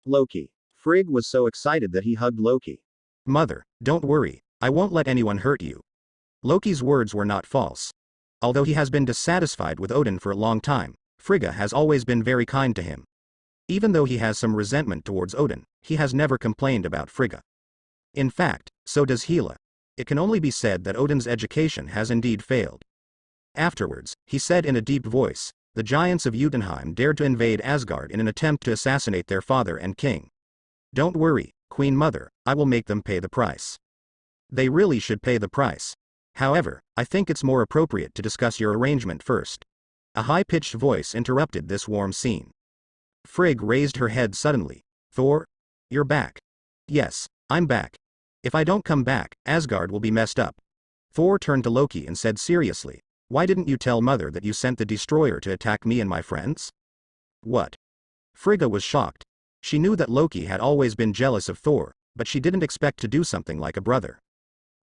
Loki. Frigg was so excited that he hugged Loki. Mother, don't worry, I won't let anyone hurt you. Loki's words were not false. Although he has been dissatisfied with Odin for a long time, Frigga has always been very kind to him. Even though he has some resentment towards Odin, he has never complained about Frigga. In fact, so does Hela. It can only be said that Odin's education has indeed failed. Afterwards, he said in a deep voice, the giants of Jotunheim dared to invade Asgard in an attempt to assassinate their father and king. Don't worry, Queen Mother, I will make them pay the price. They really should pay the price. However, I think it's more appropriate to discuss your arrangement first. A high-pitched voice interrupted this warm scene. Frigg raised her head suddenly. Thor? You're back. Yes, I'm back. If I don't come back, Asgard will be messed up. Thor turned to Loki and said seriously, why didn't you tell Mother that you sent the destroyer to attack me and my friends? What? Frigga was shocked. She knew that Loki had always been jealous of Thor, but she didn't expect to do something like a brother.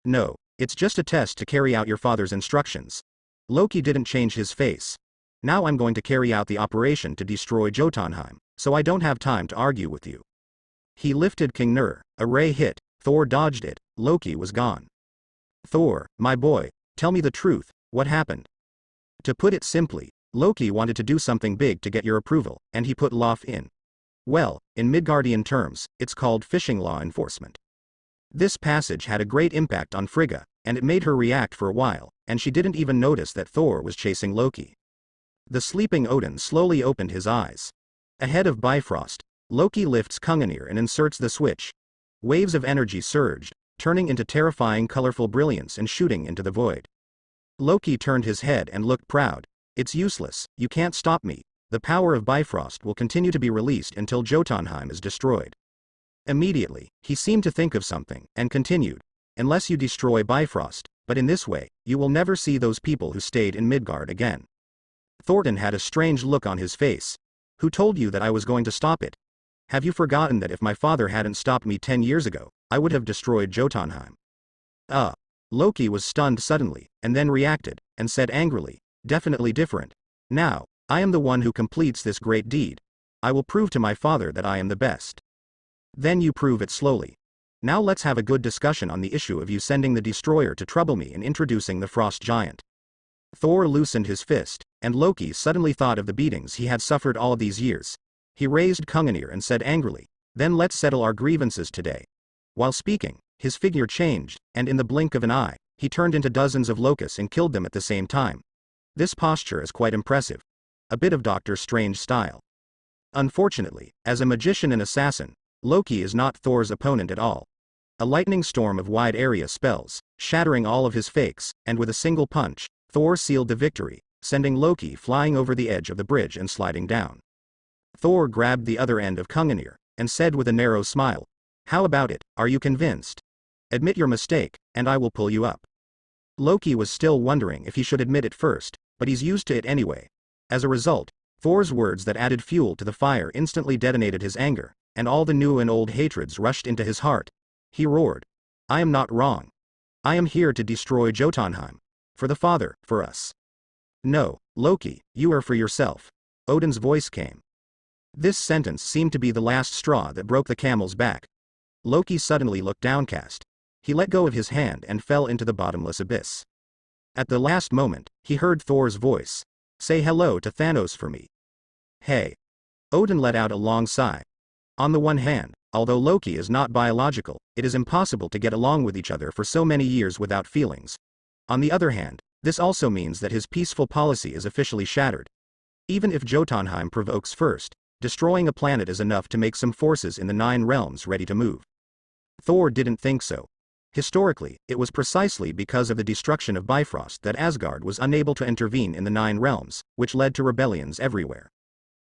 No, it's just a test to carry out your father's instructions. Loki didn't change his face. Now I'm going to carry out the operation to destroy Jotunheim, so I don't have time to argue with you. He lifted Knir, a ray hit, Thor dodged it, Loki was gone. Thor, my boy, tell me the truth, what happened? To put it simply, Loki wanted to do something big to get your approval, and he put Lof in. Well, in Midgardian terms, it's called fishing law enforcement. This passage had a great impact on Frigga, and it made her react for a while, and she didn't even notice that Thor was chasing Loki. The sleeping Odin slowly opened his eyes. Ahead of Bifrost, Loki lifts Knir and inserts the switch. Waves of energy surged, turning into terrifying colorful brilliance and shooting into the void. Loki turned his head and looked proud. It's useless, you can't stop me. The power of Bifrost will continue to be released until Jotunheim is destroyed. Immediately, he seemed to think of something, and continued, unless you destroy Bifrost, but in this way, you will never see those people who stayed in Midgard again. Thornton had a strange look on his face. Who told you that I was going to stop it? Have you forgotten that if my father hadn't stopped me 10 years ago, I would have destroyed Jotunheim? Loki was stunned suddenly, and then reacted, and said angrily, definitely different. Now, I am the one who completes this great deed. I will prove to my father that I am the best. Then you prove it slowly. Now let's have a good discussion on the issue of you sending the destroyer to trouble me and introducing the frost giant. Thor loosened his fist, and Loki suddenly thought of the beatings he had suffered all these years. He raised Knir and said angrily, then let's settle our grievances today. While speaking, his figure changed, and in the blink of an eye, he turned into dozens of locusts and killed them at the same time. This posture is quite impressive. A bit of Doctor Strange style. Unfortunately, as a magician and assassin, Loki is not Thor's opponent at all. A lightning storm of wide area spells, shattering all of his fakes, and with a single punch, Thor sealed the victory, sending Loki flying over the edge of the bridge and sliding down. Thor grabbed the other end of Knir, and said with a narrow smile, how about it, are you convinced? Admit your mistake, and I will pull you up. Loki was still wondering if he should admit it first, but he's used to it anyway. As a result, Thor's words that added fuel to the fire instantly detonated his anger, and all the new and old hatreds rushed into his heart. He roared, I am not wrong. I am here to destroy Jotunheim. For the father, for us. No, Loki, you are for yourself. Odin's voice came. This sentence seemed to be the last straw that broke the camel's back. Loki suddenly looked downcast. He let go of his hand and fell into the bottomless abyss. At the last moment, he heard Thor's voice. Say hello to Thanos for me. Hey. Odin let out a long sigh. On the one hand, although Loki is not biological, it is impossible to get along with each other for so many years without feelings. On the other hand, this also means that his peaceful policy is officially shattered. Even if Jotunheim provokes first, destroying a planet is enough to make some forces in the 9 realms ready to move. Thor didn't think so. Historically, it was precisely because of the destruction of Bifrost that Asgard was unable to intervene in the 9 realms, which led to rebellions everywhere.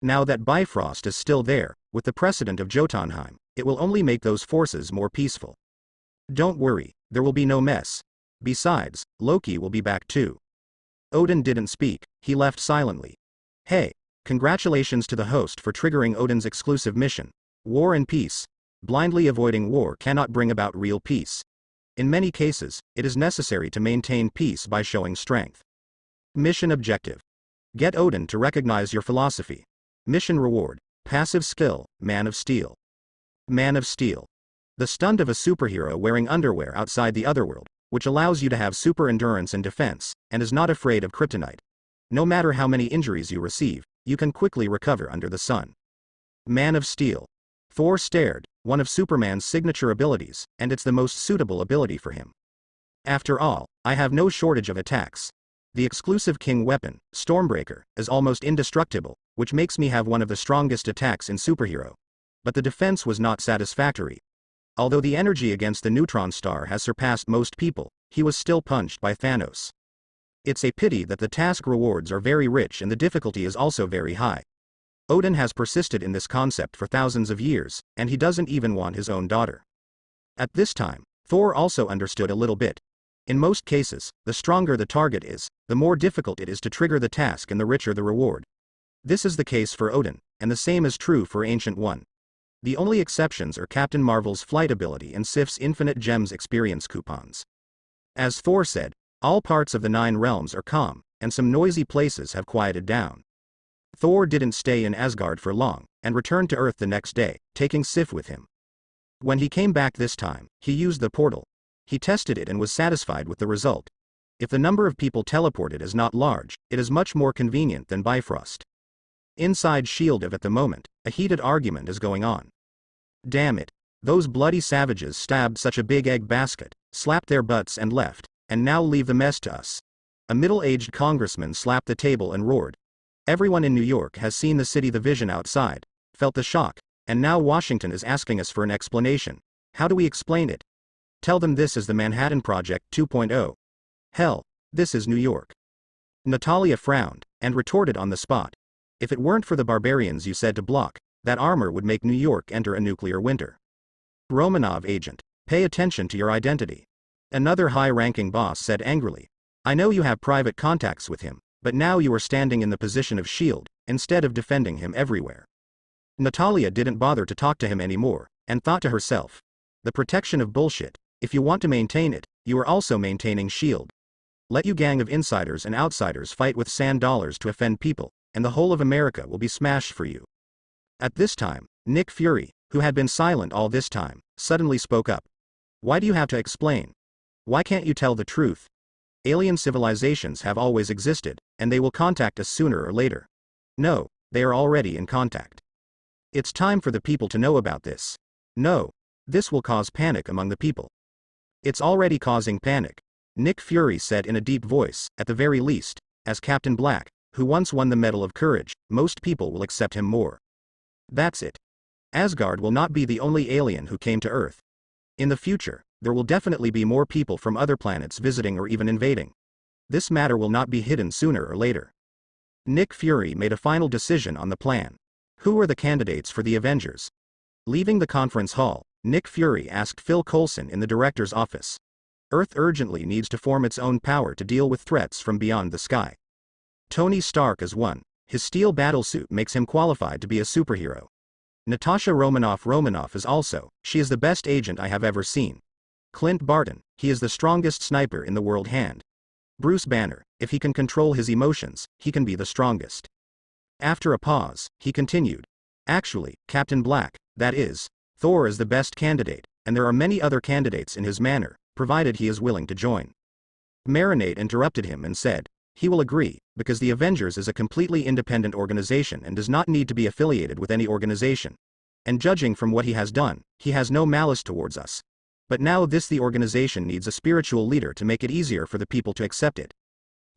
Now that Bifrost is still there, with the precedent of Jotunheim, it will only make those forces more peaceful. Don't worry, there will be no mess. Besides, Loki will be back too. Odin didn't speak, he left silently. Hey, congratulations to the host for triggering Odin's exclusive mission. War and peace. Blindly avoiding war cannot bring about real peace. In many cases, it is necessary to maintain peace by showing strength. Mission objective. Get Odin to recognize your philosophy. Mission reward. Passive skill, Man of Steel. Man of Steel. The stunt of a superhero wearing underwear outside the otherworld, which allows you to have super endurance and defense, and is not afraid of kryptonite. No matter how many injuries you receive, you can quickly recover under the sun. Man of Steel. Thor stared, one of Superman's signature abilities, and it's the most suitable ability for him. After all, I have no shortage of attacks. The exclusive king weapon, Stormbreaker, is almost indestructible, which makes me have one of the strongest attacks in superhero. But the defense was not satisfactory. Although the energy against the neutron star has surpassed most people, he was still punched by Thanos. It's a pity that the task rewards are very rich and the difficulty is also very high. Odin has persisted in this concept for thousands of years, and he doesn't even want his own daughter. At this time, Thor also understood a little bit. In most cases, the stronger the target is, the more difficult it is to trigger the task and the richer the reward. This is the case for Odin, and the same is true for Ancient One. The only exceptions are Captain Marvel's flight ability and Sif's infinite gems experience coupons. As Thor said, all parts of the 9 realms are calm, and some noisy places have quieted down. Thor didn't stay in Asgard for long, and returned to Earth the next day, taking Sif with him. When he came back this time, he used the portal. He tested it and was satisfied with the result. If the number of people teleported is not large, it is much more convenient than Bifrost. Inside S.H.I.E.L.D. at the moment, a heated argument is going on. Damn it. Those bloody savages stabbed such a big egg basket, slapped their butts and left, and now leave the mess to us. A middle-aged congressman slapped the table and roared. Everyone in New York has seen the city, the vision outside, felt the shock, and now Washington is asking us for an explanation. How do we explain it? Tell them this is the Manhattan Project 2.0. Hell, this is New York. Natalia frowned, and retorted on the spot. If it weren't for the barbarians you said to block, that armor would make New York enter a nuclear winter. Romanov agent, pay attention to your identity. Another high-ranking boss said angrily. I know you have private contacts with him, but now you are standing in the position of S.H.I.E.L.D., instead of defending him everywhere. Natalia didn't bother to talk to him anymore, and thought to herself. The protection of bullshit. If you want to maintain it, you are also maintaining S.H.I.E.L.D. Let you gang of insiders and outsiders fight with sand dollars to offend people, and the whole of America will be smashed for you. At this time, Nick Fury, who had been silent all this time, suddenly spoke up. Why do you have to explain? Why can't you tell the truth? Alien civilizations have always existed, and they will contact us sooner or later. No, they are already in contact. It's time for the people to know about this. No, this will cause panic among the people. It's already causing panic, Nick Fury said in a deep voice. At the very least, as Captain Black, who once won the Medal of Courage, most people will accept him more. That's it. Asgard will not be the only alien who came to Earth. In the future, there will definitely be more people from other planets visiting or even invading. This matter will not be hidden sooner or later. Nick Fury made a final decision on the plan. Who are the candidates for the Avengers? Leaving the conference hall, Nick Fury asked Phil Coulson in the director's office. Earth urgently needs to form its own power to deal with threats from beyond the sky. Tony Stark is one. His steel battlesuit makes him qualified to be a superhero. Natasha Romanoff is also. She is the best agent I have ever seen. Clint Barton, he is the strongest sniper in the world. Hand. Bruce Banner, if he can control his emotions, he can be the strongest. After a pause, he continued. Actually, Captain Black, that is, Thor is the best candidate, and there are many other candidates in his manner, provided he is willing to join. Marinade interrupted him and said, he will agree, because the Avengers is a completely independent organization and does not need to be affiliated with any organization. And judging from what he has done, he has no malice towards us. But now the organization needs a spiritual leader to make it easier for the people to accept it.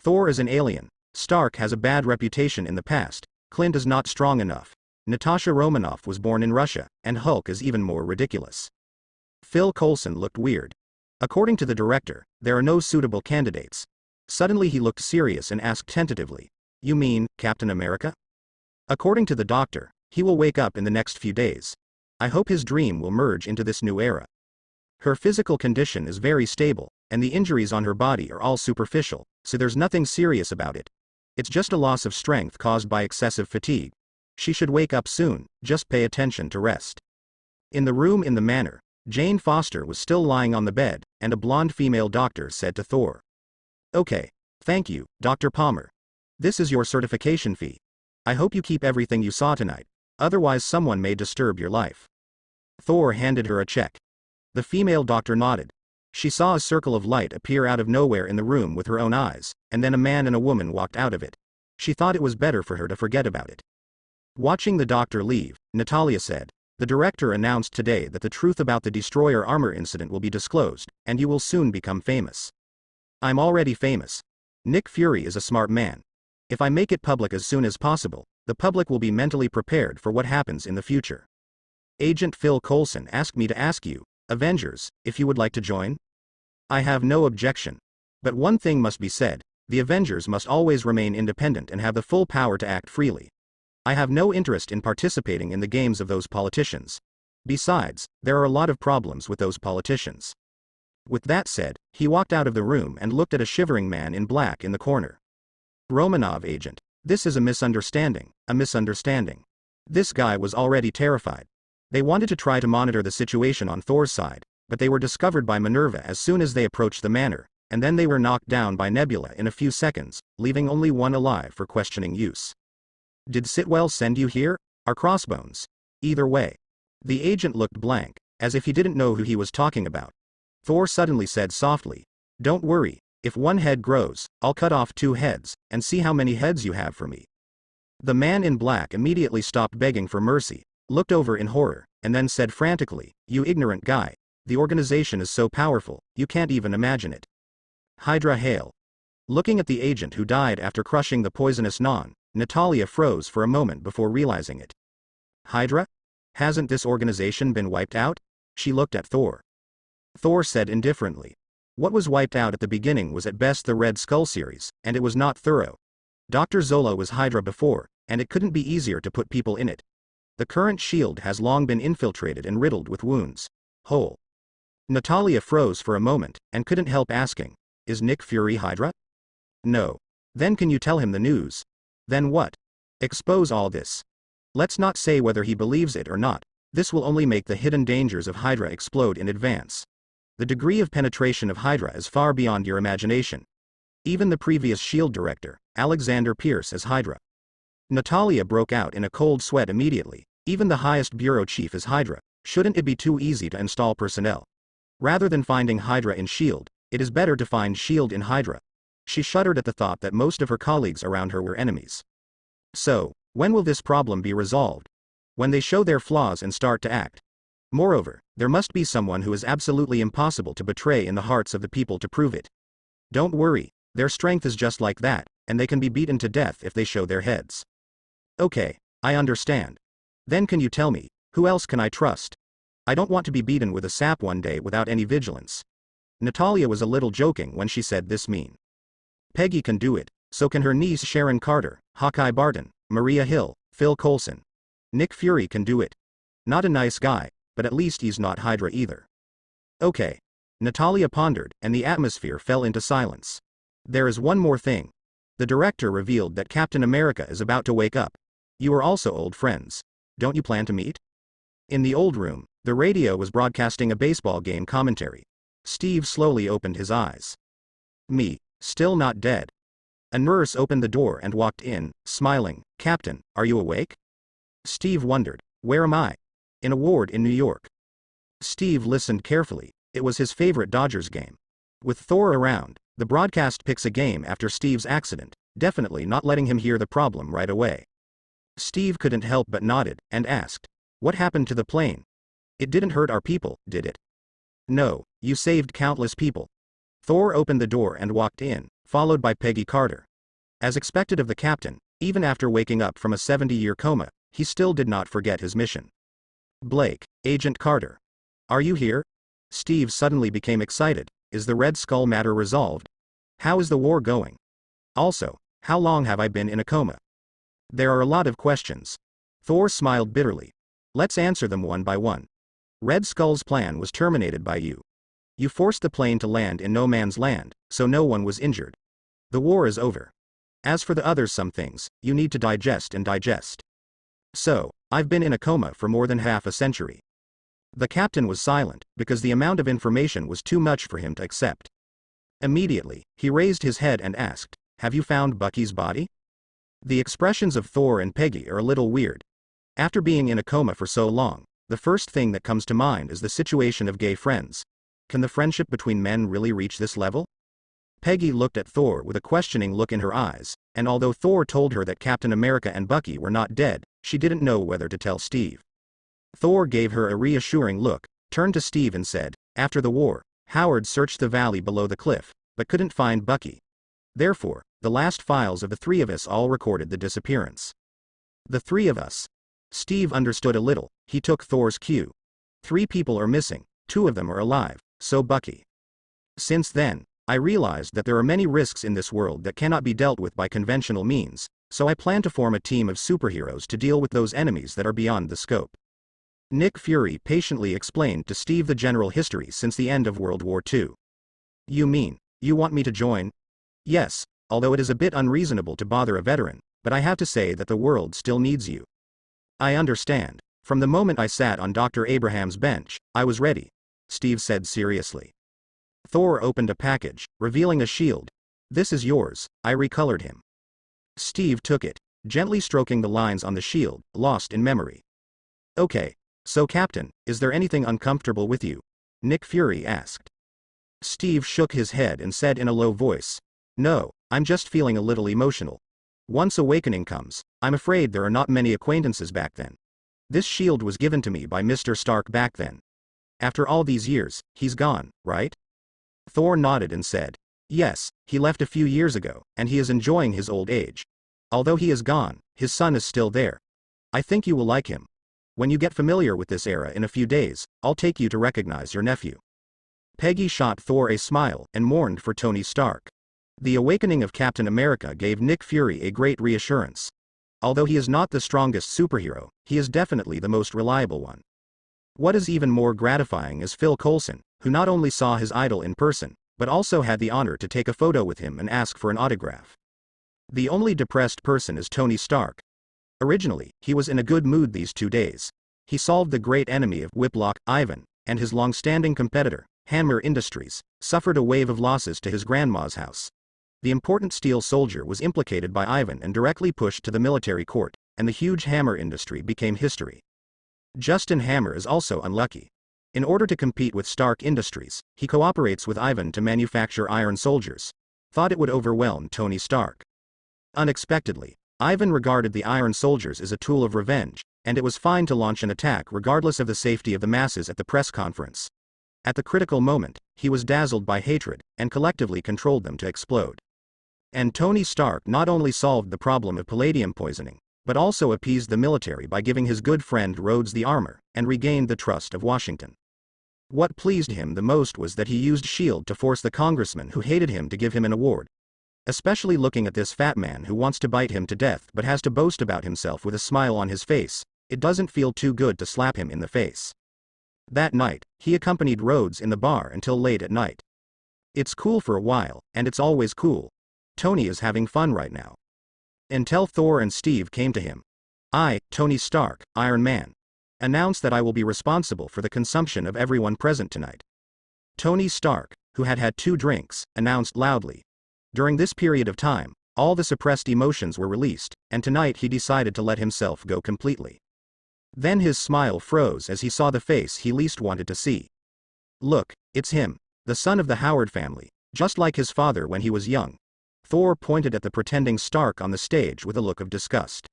Thor is an alien, Stark has a bad reputation in the past, Clint is not strong enough, Natasha Romanoff was born in Russia, and Hulk is even more ridiculous. Phil Coulson looked weird. According to the director, there are no suitable candidates. Suddenly he looked serious and asked tentatively, you mean, Captain America? According to the doctor, he will wake up in the next few days. I hope his dream will merge into this new era. Her physical condition is very stable, and the injuries on her body are all superficial, so there's nothing serious about it. It's just a loss of strength caused by excessive fatigue. She should wake up soon, just pay attention to rest. In the room in the manor, Jane Foster was still lying on the bed, and a blonde female doctor said to Thor. Okay, thank you, Dr. Palmer. This is your certification fee. I hope you keep everything you saw tonight, otherwise someone may disturb your life. Thor handed her a check. The female doctor nodded. She saw a circle of light appear out of nowhere in the room with her own eyes, and then a man and a woman walked out of it. She thought it was better for her to forget about it. Watching the doctor leave, Natalia said, "The director announced today that the truth about the destroyer armor incident will be disclosed, and you will soon become famous." "I'm already famous. Nick Fury is a smart man. If I make it public as soon as possible, the public will be mentally prepared for what happens in the future. Agent Phil Coulson asked me to ask you, Avengers, if you would like to join? I have no objection. But one thing must be said, the Avengers must always remain independent and have the full power to act freely. I have no interest in participating in the games of those politicians. Besides, there are a lot of problems with those politicians." With that said, he walked out of the room and looked at a shivering man in black in the corner. "Romanov agent, this is a misunderstanding, a misunderstanding." This guy was already terrified. They wanted to try to monitor the situation on Thor's side, but they were discovered by Minerva as soon as they approached the manor, and then they were knocked down by Nebula in a few seconds, leaving only one alive for questioning use. "Did Sitwell send you here? Or Crossbones? Either way." The agent looked blank, as if he didn't know who he was talking about. Thor suddenly said softly, "Don't worry, if one head grows, I'll cut off 2 heads, and see how many heads you have for me." The man in black immediately stopped begging for mercy, looked over in horror, and then said frantically, "You ignorant guy, the organization is so powerful, you can't even imagine it. Hydra hail." Looking at the agent who died after crushing the poisonous non, Natalia froze for a moment before realizing it. "Hydra? Hasn't this organization been wiped out?" She looked at Thor. Thor said indifferently, "What was wiped out at the beginning was at best the Red Skull series, and it was not thorough. Dr. Zola was Hydra before, and it couldn't be easier to put people in it. The current shield has long been infiltrated and riddled with wounds. Whole." Natalia froze for a moment, and couldn't help asking, "Is Nick Fury Hydra?" "No." "Then can you tell him the news?" "Then what?" "Expose all this. Let's not say whether he believes it or not. This will only make the hidden dangers of Hydra explode in advance. The degree of penetration of Hydra is far beyond your imagination. Even the previous SHIELD director, Alexander Pierce, is Hydra." Natalia broke out in a cold sweat immediately. Even the highest bureau chief is Hydra. Shouldn't it be too easy to install personnel? Rather than finding Hydra in SHIELD, it is better to find SHIELD in Hydra. She shuddered at the thought that most of her colleagues around her were enemies. So, when will this problem be resolved? When they show their flaws and start to act. Moreover, there must be someone who is absolutely impossible to betray in the hearts of the people to prove it. Don't worry, their strength is just like that, and they can be beaten to death if they show their heads. Okay, I understand. Then can you tell me, who else can I trust? I don't want to be beaten with a sap one day without any vigilance. Natalia was a little joking when she said this mean. Peggy can do it, so can her niece Sharon Carter, Hawkeye Barton, Maria Hill, Phil Coulson. Nick Fury can do it. Not a nice guy, but at least he's not Hydra either. Okay. Natalia pondered, and the atmosphere fell into silence. There is one more thing. The director revealed that Captain America is about to wake up. You are also old friends. Don't you plan to meet? In the old room, the radio was broadcasting a baseball game commentary. Steve slowly opened his eyes. Me, still not dead. A nurse opened the door and walked in, smiling. Captain, are you awake? Steve wondered, where am I? In a ward in New York. Steve listened carefully. It was his favorite Dodgers game. With Thor around, the broadcast picks a game after Steve's accident, definitely not letting him hear the problem right away. Steve couldn't help but nodded, and asked, what happened to the plane? It didn't hurt our people, did it? No, you saved countless people. Thor opened the door and walked in, followed by Peggy Carter. As expected of the captain, even after waking up from a 70-year coma, he still did not forget his mission. Blake, Agent Carter. Are you here? Steve suddenly became excited. Is the Red Skull matter resolved? How is the war going? Also, how long have I been in a coma? There are a lot of questions. Thor smiled bitterly. Let's answer them one by one. Red Skull's plan was terminated by you. You forced the plane to land in no man's land, so no one was injured. The war is over. As for the others, some things, you need to digest and digest. So, I've been in a coma for more than half a century. The captain was silent, because the amount of information was too much for him to accept. Immediately, he raised his head and asked, have you found Bucky's body? The expressions of Thor and Peggy are a little weird. After being in a coma for so long, the first thing that comes to mind is the situation of gay friends. Can the friendship between men really reach this level? Peggy looked at Thor with a questioning look in her eyes, and although Thor told her that Captain America and Bucky were not dead, she didn't know whether to tell Steve. Thor gave her a reassuring look, turned to Steve and said, "After the war, Howard searched the valley below the cliff, but couldn't find Bucky. Therefore, the last files of the three of us all recorded the disappearance." The three of us. Steve understood a little. He took Thor's cue. 3 people are missing, 2 of them are alive, so Bucky. Since then, I realized that there are many risks in this world that cannot be dealt with by conventional means, so I plan to form a team of superheroes to deal with those enemies that are beyond the scope. Nick Fury patiently explained to Steve the general history since the end of World War II. "You mean, you want me to join?" "Yes, although it is a bit unreasonable to bother a veteran, but I have to say that the world still needs you." "I understand. From the moment I sat on Dr. Abraham's bench, I was ready," Steve said seriously. Thor opened a package, revealing a shield. "This is yours," I recolored him. Steve took it, gently stroking the lines on the shield, lost in memory. "Okay. So Captain, is there anything uncomfortable with you?" Nick Fury asked. Steve shook his head and said in a low voice, "No, I'm just feeling a little emotional. Once awakening comes, I'm afraid there are not many acquaintances back then. This shield was given to me by Mr. Stark back then. After all these years, he's gone, right?" Thor nodded and said, "Yes, he left a few years ago, and he is enjoying his old age. Although he is gone, his son is still there. I think you will like him. When you get familiar with this era in a few days, I'll take you to recognize your nephew." Peggy shot Thor a smile and mourned for Tony Stark. The awakening of Captain America gave Nick Fury a great reassurance. Although he is not the strongest superhero, he is definitely the most reliable one. What is even more gratifying is Phil Coulson, who not only saw his idol in person, but also had the honor to take a photo with him and ask for an autograph. The only depressed person is Tony Stark. Originally, he was in a good mood these 2 days. He solved the great enemy of Whiplock, Ivan, and his long-standing competitor, Hammer Industries, suffered a wave of losses to his grandma's house. The important steel soldier was implicated by Ivan and directly pushed to the military court, and the huge Hammer industry became history. Justin Hammer is also unlucky. In order to compete with Stark Industries, he cooperates with Ivan to manufacture iron soldiers. Thought it would overwhelm Tony Stark. Unexpectedly, Ivan regarded the iron soldiers as a tool of revenge, and it was fine to launch an attack regardless of the safety of the masses at the press conference. At the critical moment, he was dazzled by hatred, and collectively controlled them to explode. And Tony Stark not only solved the problem of palladium poisoning, but also appeased the military by giving his good friend Rhodes the armor, and regained the trust of Washington. What pleased him the most was that he used S.H.I.E.L.D. to force the congressman who hated him to give him an award. Especially looking at this fat man who wants to bite him to death but has to boast about himself with a smile on his face, it doesn't feel too good to slap him in the face. That night, he accompanied Rhodes in the bar until late at night. It's cool for a while, and it's always cool. Tony is having fun right now. Until Thor and Steve came to him. "I, Tony Stark, Iron Man, announce that I will be responsible for the consumption of everyone present tonight." Tony Stark, who had had 2 drinks, announced loudly. During this period of time, all the suppressed emotions were released, and tonight he decided to let himself go completely. Then his smile froze as he saw the face he least wanted to see. "Look, it's him, the son of the Howard family, just like his father when he was young." Thor pointed at the pretending Stark on the stage with a look of disgust.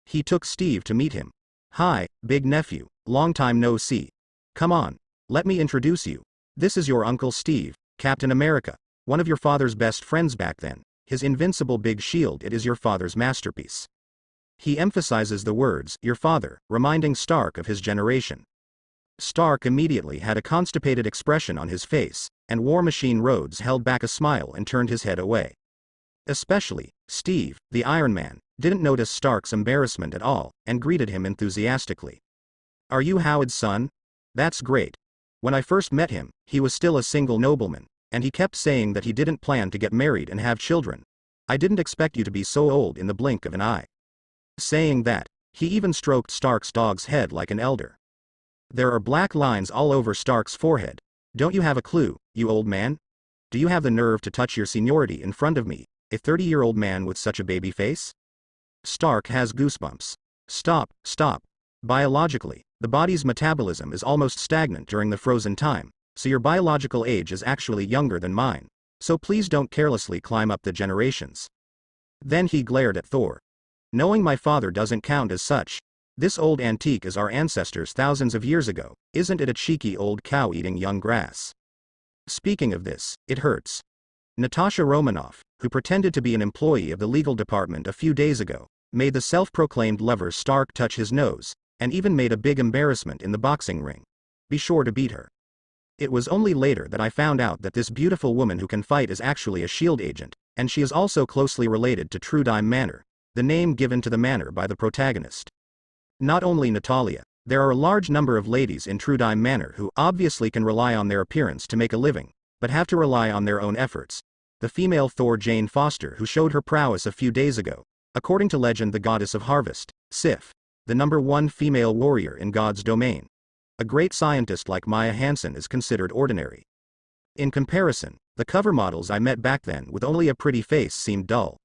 He took Steve to meet him. "Hi, big nephew, long time no see. Come on, let me introduce you. This is your Uncle Steve, Captain America, one of your father's best friends back then. His invincible big shield, it is your father's masterpiece." He emphasizes the words, "your father," reminding Stark of his generation. Stark immediately had a constipated expression on his face, and War Machine Rhodes held back a smile and turned his head away. Especially, Steve, the Iron Man, didn't notice Stark's embarrassment at all, and greeted him enthusiastically. "Are you Howard's son? That's great. When I first met him, he was still a single nobleman, and he kept saying that he didn't plan to get married and have children. I didn't expect you to be so old in the blink of an eye." Saying that, he even stroked Stark's dog's head like an elder. There are black lines all over Stark's forehead. "Don't you have a clue, you old man? Do you have the nerve to touch your seniority in front of me, a 30-year-old man with such a baby face?" Stark has goosebumps. Stop, Biologically, the body's metabolism is almost stagnant during the frozen time, so your biological age is actually younger than mine. So please don't carelessly climb up the generations. Then he glared at Thor. Knowing my father doesn't count as such. This old antique is our ancestors thousands of years ago, isn't it a cheeky old cow eating young grass? Speaking of this, it hurts. Natasha Romanoff, who pretended to be an employee of the legal department a few days ago, made the self-proclaimed lover Stark touch his nose, and even made a big embarrassment in the boxing ring. Be sure to beat her. It was only later that I found out that this beautiful woman who can fight is actually a S.H.I.E.L.D. agent, and she is also closely related to Trudime Manor, the name given to the manor by the protagonist. Not only Natalia, there are a large number of ladies in Trudime Manor who obviously can rely on their appearance to make a living, but have to rely on their own efforts. The female Thor Jane Foster who showed her prowess a few days ago, according to legend the goddess of harvest, Sif, the #1 female warrior in God's domain. A great scientist like Maya Hansen is considered ordinary. In comparison, the cover models I met back then with only a pretty face seemed dull.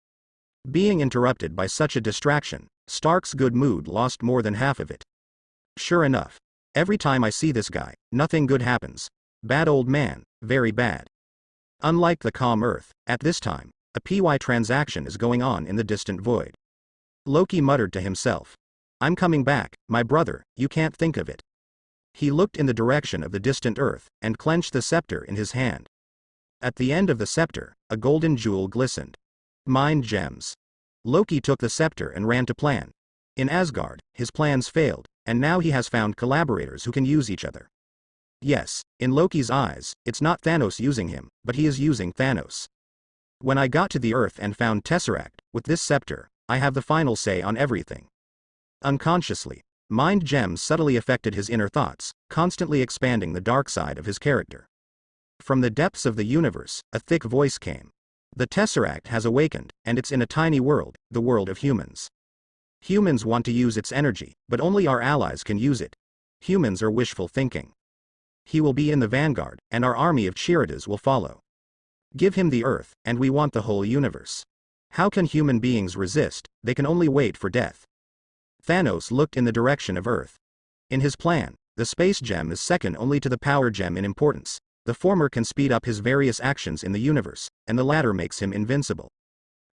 Being interrupted by such a distraction, Stark's good mood lost more than half of it. Sure enough, every time I see this guy, nothing good happens. Bad old man, very bad. Unlike the calm Earth, at this time, a PY transaction is going on in the distant void. Loki muttered to himself. I'm coming back, my brother, you can't think of it. He looked in the direction of the distant Earth, and clenched the scepter in his hand. At the end of the scepter, a golden jewel glistened. Mind gems. Loki took the scepter and ran to plan. In Asgard, his plans failed, and now he has found collaborators who can use each other. Yes, in Loki's eyes, it's not Thanos using him, but he is using Thanos. When I got to the Earth and found Tesseract, with this scepter, I have the final say on everything. Unconsciously, mind gems subtly affected his inner thoughts, constantly expanding the dark side of his character. From the depths of the universe, a thick voice came. The Tesseract has awakened, and it's in a tiny world, the world of humans. Humans want to use its energy, but only our allies can use it. Humans are wishful thinking. He will be in the vanguard, and our army of Chiritas will follow. Give him the Earth, and we want the whole universe. How can human beings resist? They can only wait for death. Thanos looked in the direction of Earth. In his plan, the space gem is second only to the power gem in importance. The former can speed up his various actions in the universe, and the latter makes him invincible.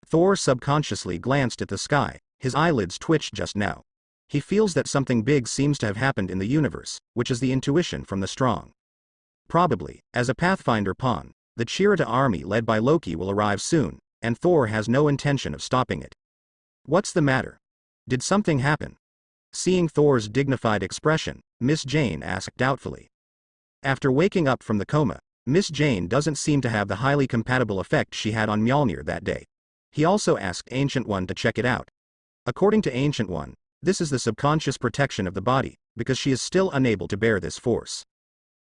Thor subconsciously glanced at the sky, his eyelids twitched just now. He feels that something big seems to have happened in the universe, which is the intuition from the strong. Probably, as a Pathfinder pawn, the Chirita army led by Loki will arrive soon, and Thor has no intention of stopping it. What's the matter? Did something happen? Seeing Thor's dignified expression, Miss Jane asked doubtfully. After waking up from the coma, Miss Jane doesn't seem to have the highly compatible effect she had on Mjolnir that day. He also asked Ancient One to check it out. According to Ancient One, this is the subconscious protection of the body, because she is still unable to bear this force.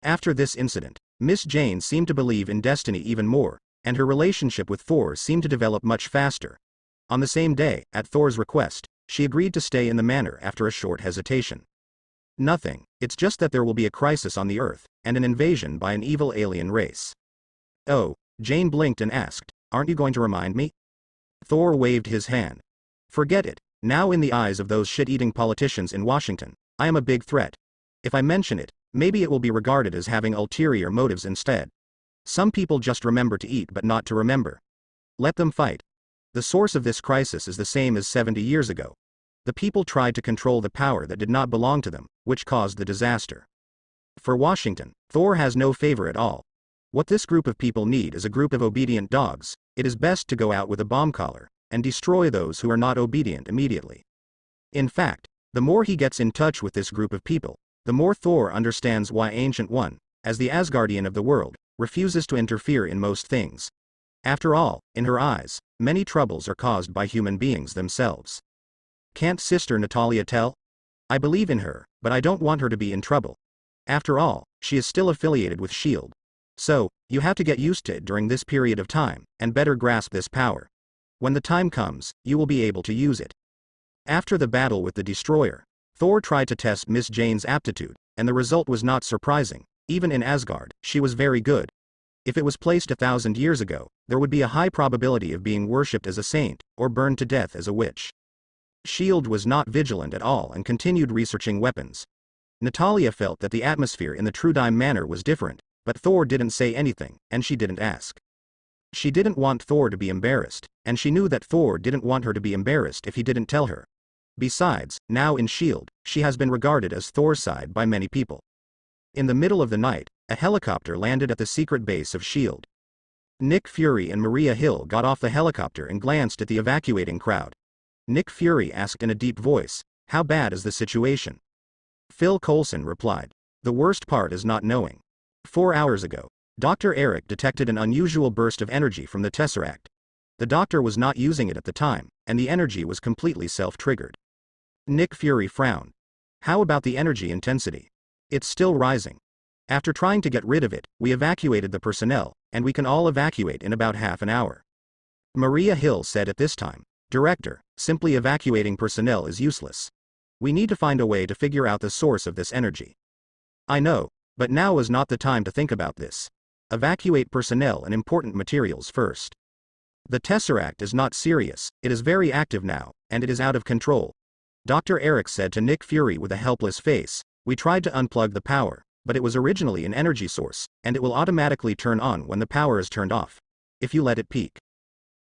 After this incident, Miss Jane seemed to believe in destiny even more, and her relationship with Thor seemed to develop much faster. On the same day, at Thor's request, she agreed to stay in the manor after a short hesitation. Nothing, it's just that there will be a crisis on the Earth, and an invasion by an evil alien race. Oh, Jane blinked and asked, aren't you going to remind me? Thor waved his hand. Forget it, now in the eyes of those shit-eating politicians in Washington, I am a big threat. If I mention it, maybe it will be regarded as having ulterior motives instead. Some people just remember to eat but not to remember. Let them fight. The source of this crisis is the same as 70 years ago. The people tried to control the power that did not belong to them, which caused the disaster. For Washington, Thor has no favor at all. What this group of people need is a group of obedient dogs. It is best to go out with a bomb collar, and destroy those who are not obedient immediately. In fact, the more he gets in touch with this group of people, the more Thor understands why Ancient One, as the Asgardian of the world, refuses to interfere in most things. After all, in her eyes, many troubles are caused by human beings themselves. Can't Sister Natalia tell? I believe in her, but I don't want her to be in trouble. After all, she is still affiliated with S.H.I.E.L.D. So, you have to get used to it during this period of time, and better grasp this power. When the time comes, you will be able to use it. After the battle with the Destroyer, Thor tried to test Miss Jane's aptitude, and the result was not surprising. Even in Asgard, she was very good. If it was placed 1,000 years ago, there would be a high probability of being worshipped as a saint, or burned to death as a witch. S.H.I.E.L.D. was not vigilant at all and continued researching weapons. Natalia felt that the atmosphere in the Trudime Manor was different, but Thor didn't say anything, and she didn't ask. She didn't want Thor to be embarrassed, and she knew that Thor didn't want her to be embarrassed if he didn't tell her. Besides, now in S.H.I.E.L.D., she has been regarded as Thor's side by many people. In the middle of the night, a helicopter landed at the secret base of S.H.I.E.L.D. Nick Fury and Maria Hill got off the helicopter and glanced at the evacuating crowd. Nick Fury asked in a deep voice, "How bad is the situation?" Phil Coulson replied, "The worst part is not knowing. 4 hours ago, Dr. Eric detected an unusual burst of energy from the Tesseract. The doctor was not using it at the time, and the energy was completely self-triggered." Nick Fury frowned. "How about the energy intensity? It's still rising. After trying to get rid of it, we evacuated the personnel, and we can all evacuate in about half an hour." Maria Hill said at this time, "Director, simply evacuating personnel is useless. We need to find a way to figure out the source of this energy." "I know, but now is not the time to think about this. Evacuate personnel and important materials first. The Tesseract is not serious, it is very active now, and it is out of control." Dr. Eric said to Nick Fury with a helpless face, "We tried to unplug the power, but it was originally an energy source, and it will automatically turn on when the power is turned off, if you let it peak.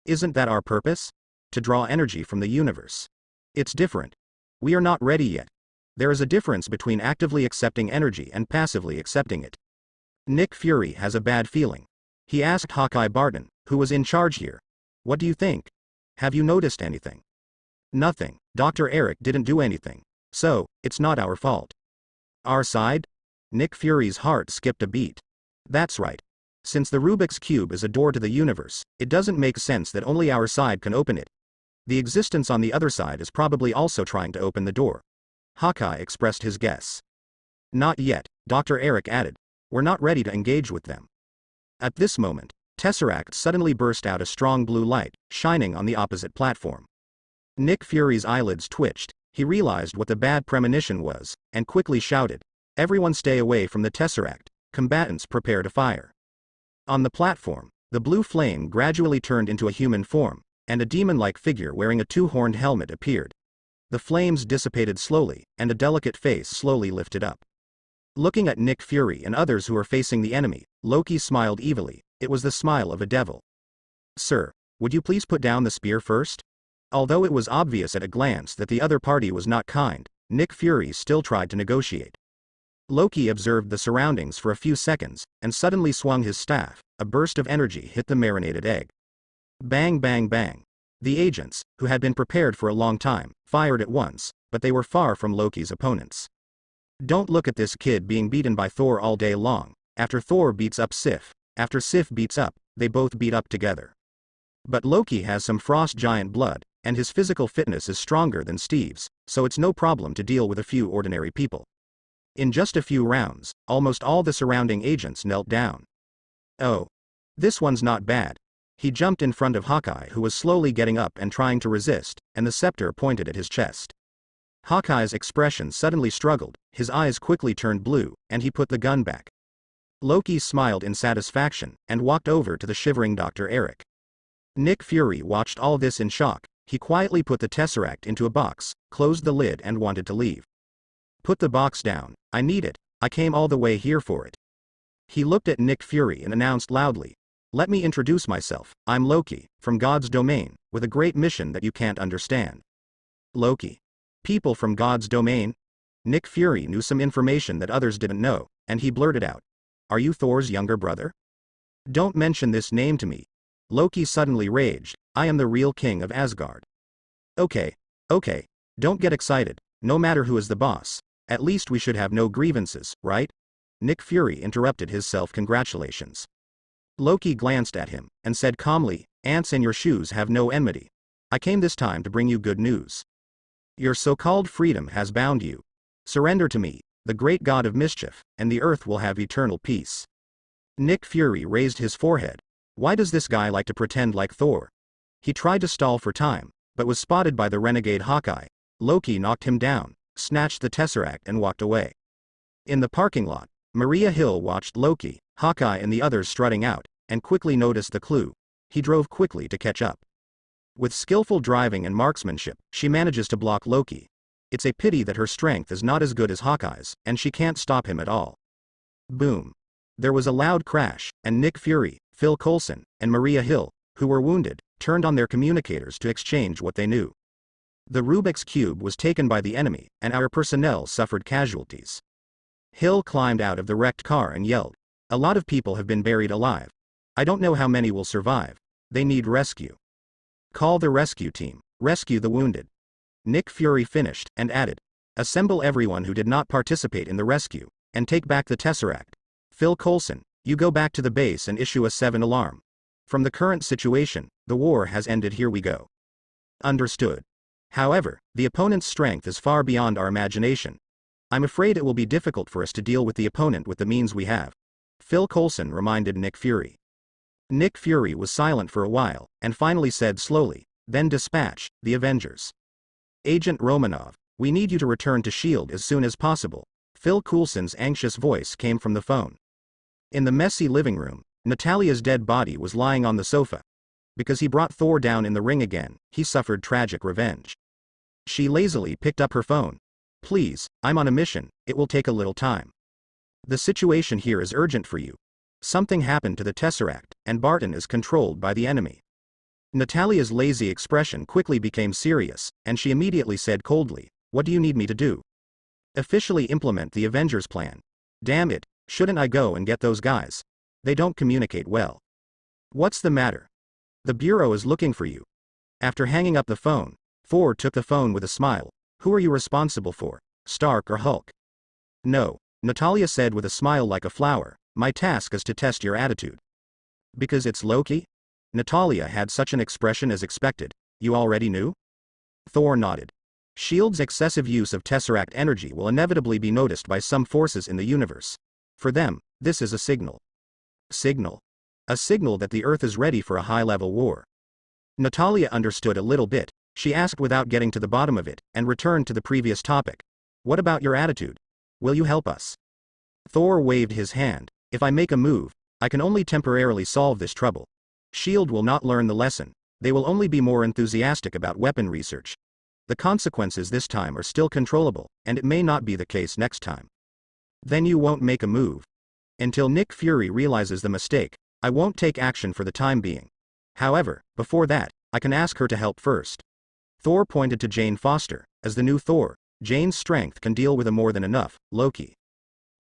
Isn't that our purpose? To draw energy from the universe. It's different. We are not ready yet. There is a difference between actively accepting energy and passively accepting it." Nick Fury has a bad feeling. He asked Hawkeye Barton, who was in charge here, "What do you think? Have you noticed anything?" "Nothing. Dr. Eric didn't do anything. So, it's not our fault." "Our side?" Nick Fury's heart skipped a beat. "That's right. Since the Rubik's Cube is a door to the universe, it doesn't make sense that only our side can open it. The existence on the other side is probably also trying to open the door." Hawkeye expressed his guess. "Not yet," Dr. Eric added. "We're not ready to engage with them." At this moment, Tesseract suddenly burst out a strong blue light, shining on the opposite platform. Nick Fury's eyelids twitched. He realized what the bad premonition was, and quickly shouted, "Everyone stay away from the Tesseract. Combatants prepare to fire." On the platform, the blue flame gradually turned into a human form, and a demon-like figure wearing a two-horned helmet appeared. The flames dissipated slowly, and a delicate face slowly lifted up. Looking at Nick Fury and others who were facing the enemy, Loki smiled evilly. It was the smile of a devil. "Sir, would you please put down the spear first?" Although it was obvious at a glance that the other party was not kind, Nick Fury still tried to negotiate. Loki observed the surroundings for a few seconds, and suddenly swung his staff. A burst of energy hit the marinated egg. Bang bang bang. The agents, who had been prepared for a long time, fired at once, but they were far from Loki's opponents. Don't look at this kid being beaten by Thor all day long. After Thor beats up Sif, after Sif beats up, they both beat up together. But Loki has some frost giant blood, and his physical fitness is stronger than Steve's, so it's no problem to deal with a few ordinary people. In just a few rounds, almost all the surrounding agents knelt down. "Oh. This one's not bad." He jumped in front of Hawkeye, who was slowly getting up and trying to resist, and the scepter pointed at his chest. Hawkeye's expression suddenly struggled, his eyes quickly turned blue, and he put the gun back. Loki smiled in satisfaction, and walked over to the shivering Dr. Eric. Nick Fury watched all this in shock. He quietly put the Tesseract into a box, closed the lid and wanted to leave. "Put the box down, I need it, I came all the way here for it." He looked at Nick Fury and announced loudly, "Let me introduce myself, I'm Loki, from God's domain, with a great mission that you can't understand." Loki. People from God's domain? Nick Fury knew some information that others didn't know, and he blurted out, "Are you Thor's younger brother?" "Don't mention this name to me." Loki suddenly raged, "I am the real king of Asgard." Okay, don't get excited, no matter who is the boss, at least we should have no grievances, right?" Nick Fury interrupted his self-congratulations. Loki glanced at him, and said calmly, "Ants in your shoes have no enmity. I came this time to bring you good news. Your so-called freedom has bound you. Surrender to me, the great god of mischief, and the earth will have eternal peace." Nick Fury raised his forehead. Why does this guy like to pretend like Thor? He tried to stall for time, but was spotted by the renegade Hawkeye. Loki knocked him down, snatched the Tesseract and walked away. In the parking lot, Maria Hill watched Loki, Hawkeye and the others strutting out, and quickly noticed the clue. He drove quickly to catch up. With skillful driving and marksmanship, she manages to block Loki. It's a pity that her strength is not as good as Hawkeye's, and she can't stop him at all. Boom. There was a loud crash, and Nick Fury, Phil Coulson, and Maria Hill, who were wounded, turned on their communicators to exchange what they knew. The Rubik's Cube was taken by the enemy, and our personnel suffered casualties. Hill climbed out of the wrecked car and yelled, "A lot of people have been buried alive. I don't know how many will survive. They need rescue. Call the rescue team. Rescue the wounded." Nick Fury finished, and added, "Assemble everyone who did not participate in the rescue, and take back the Tesseract. Phil Coulson, you go back to the base and issue a 7 alarm. From the current situation, the war has ended. Here we go." Understood. However, the opponent's strength is far beyond our imagination. I'm afraid it will be difficult for us to deal with the opponent with the means we have. Phil Coulson reminded Nick Fury. Nick Fury was silent for a while, and finally said slowly, "Then dispatch the Avengers. Agent Romanov, we need you to return to S.H.I.E.L.D. as soon as possible." Phil Coulson's anxious voice came from the phone. In the messy living room, Natalia's dead body was lying on the sofa. Because he brought Thor down in the ring again, he suffered tragic revenge. She lazily picked up her phone. "Please, I'm on a mission, it will take a little time. The situation here is urgent for you. Something happened to the Tesseract, and Barton is controlled by the enemy." Natalia's lazy expression quickly became serious, and she immediately said coldly, "What do you need me to do?" "Officially implement the Avengers plan. Damn it, shouldn't I go and get those guys? They don't communicate well." "What's the matter? The Bureau is looking for you." After hanging up the phone, Thor took the phone with a smile. "Who are you responsible for, Stark or Hulk?" "No," Natalia said with a smile like a flower, "my task is to test your attitude." "Because it's Loki?" Natalia had such an expression as expected. "You already knew?" Thor nodded. S.H.I.E.L.D.'s excessive use of Tesseract energy will inevitably be noticed by some forces in the universe. For them, this is a signal. Signal? A signal that the Earth is ready for a high-level war. Natalia understood a little bit. She asked without getting to the bottom of it, and returned to the previous topic. "What about your attitude? Will you help us?" Thor waved his hand. "If I make a move, I can only temporarily solve this trouble. S.H.I.E.L.D. will not learn the lesson. They will only be more enthusiastic about weapon research. The consequences this time are still controllable, and it may not be the case next time." "Then you won't make a move?" "Until Nick Fury realizes the mistake, I won't take action for the time being. However, before that, I can ask her to help first." Thor pointed to Jane Foster. As the new Thor, Jane's strength can deal with a more than enough Loki.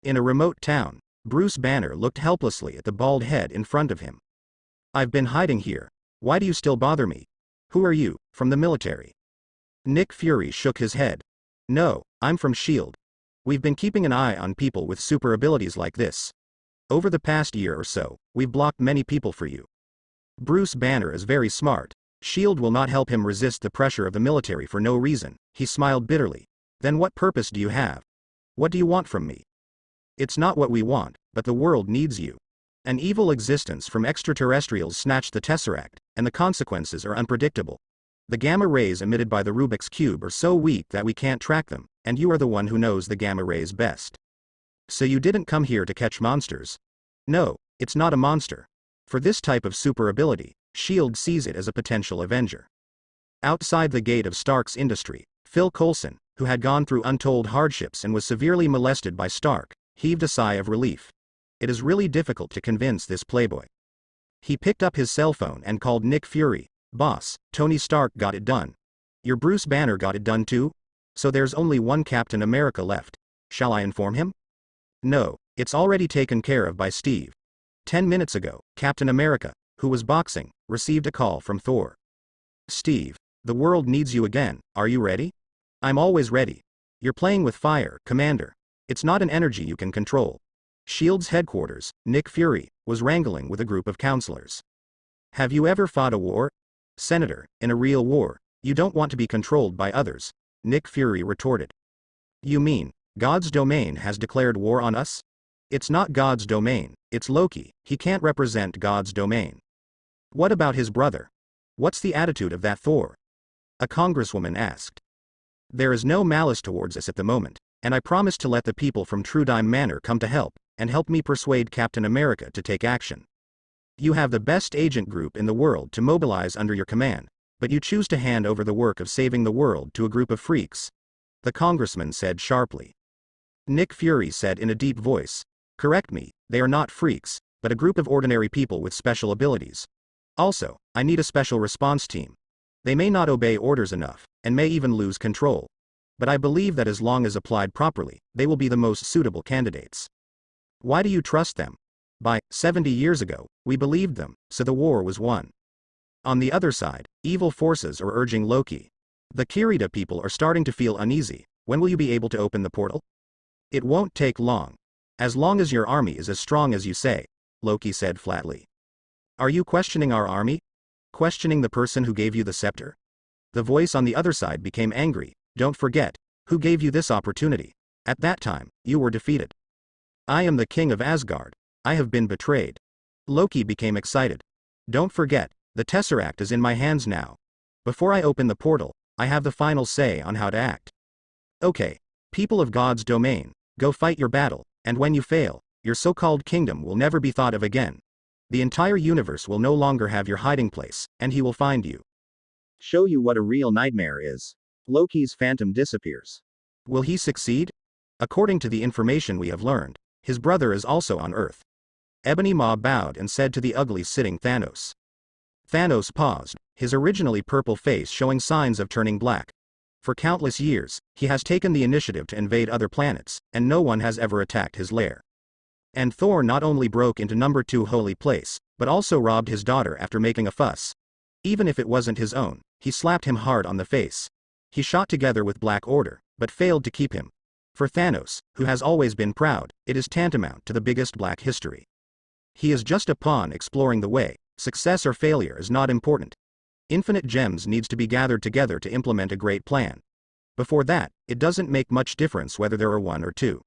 In a remote town, Bruce Banner looked helplessly at the bald head in front of him. "I've been hiding here. Why do you still bother me? Who are you, from the military?" Nick Fury shook his head. "No, I'm from S.H.I.E.L.D. We've been keeping an eye on people with super abilities like this. Over the past year or so, we've blocked many people for you. Bruce Banner is very smart. S.H.I.E.L.D. will not help him resist the pressure of the military for no reason." He smiled bitterly. "Then what purpose do you have? What do you want from me?" "It's not what we want, but the world needs you. An evil existence from extraterrestrials snatched the Tesseract, and the consequences are unpredictable. The gamma rays emitted by the Rubik's Cube are so weak that we can't track them, and you are the one who knows the gamma rays best. So you didn't come here to catch monsters?" "No, it's not a monster. For this type of super ability, S.H.I.E.L.D. sees it as a potential avenger." Outside the gate of Stark's industry, Phil Coulson, who had gone through untold hardships and was severely molested by Stark, heaved a sigh of relief. It is really difficult to convince this playboy. He picked up his cell phone and called Nick Fury. "Boss, Tony Stark got it done. Your Bruce Banner got it done too? So there's only one Captain America left. Shall I inform him?" "No, it's already taken care of by Steve. 10 minutes ago, Captain America, who was boxing, received a call from Thor. Steve, the world needs you again, are you ready?" "I'm always ready. You're playing with fire, Commander. It's not an energy you can control." S.H.I.E.L.D.'s headquarters, Nick Fury, was wrangling with a group of counselors. "Have you ever fought a war? Senator, in a real war, you don't want to be controlled by others," Nick Fury retorted. "You mean, God's domain has declared war on us?" "It's not God's domain, it's Loki, he can't represent God's domain." "What about his brother? What's the attitude of that Thor?" a congresswoman asked. "There is no malice towards us at the moment, and I promise to let the people from Trudime Manor come to help, and help me persuade Captain America to take action. You have the best agent group in the world to mobilize under your command. but you choose to hand over the work of saving the world to a group of freaks," the congressman said sharply. Nick Fury said in a deep voice, "Correct me, they are not freaks, but a group of ordinary people with special abilities. Also, I need a special response team. They may not obey orders enough, and may even lose control. But I believe that as long as applied properly, they will be the most suitable candidates." "Why do you trust them?" "By 70 years ago, we believed them, so the war was won." On the other side, evil forces are urging Loki. "The Kirita people are starting to feel uneasy. When will you be able to open the portal?" "It won't take long. As long as your army is as strong as you say," Loki said flatly. "Are you questioning our army? Questioning the person who gave you the scepter?" The voice on the other side became angry. "Don't forget, who gave you this opportunity? At that time, you were defeated." "I am the king of Asgard. I have been betrayed." Loki became excited. "Don't forget, the Tesseract is in my hands now. Before I open the portal, I have the final say on how to act. Okay, people of God's domain, go fight your battle, and when you fail, your so-called kingdom will never be thought of again. The entire universe will no longer have your hiding place, and he will find you. Show you what a real nightmare is. Loki's phantom disappears. Will he succeed? According to the information we have learned, his brother is also on Earth." Ebony Maw bowed and said to the ugly sitting Thanos. Thanos paused, his originally purple face showing signs of turning black. For countless years, he has taken the initiative to invade other planets, and no one has ever attacked his lair. And Thor not only broke into number 2 holy place, but also robbed his daughter after making a fuss. Even if it wasn't his own, he slapped him hard on the face. He shot together with Black Order, but failed to keep him. For Thanos, who has always been proud, it is tantamount to the biggest black history. He is just a pawn exploring the way. Success or failure is not important. Infinite gems needs to be gathered together to implement a great plan. Before that, it doesn't make much difference whether there are 1 or 2.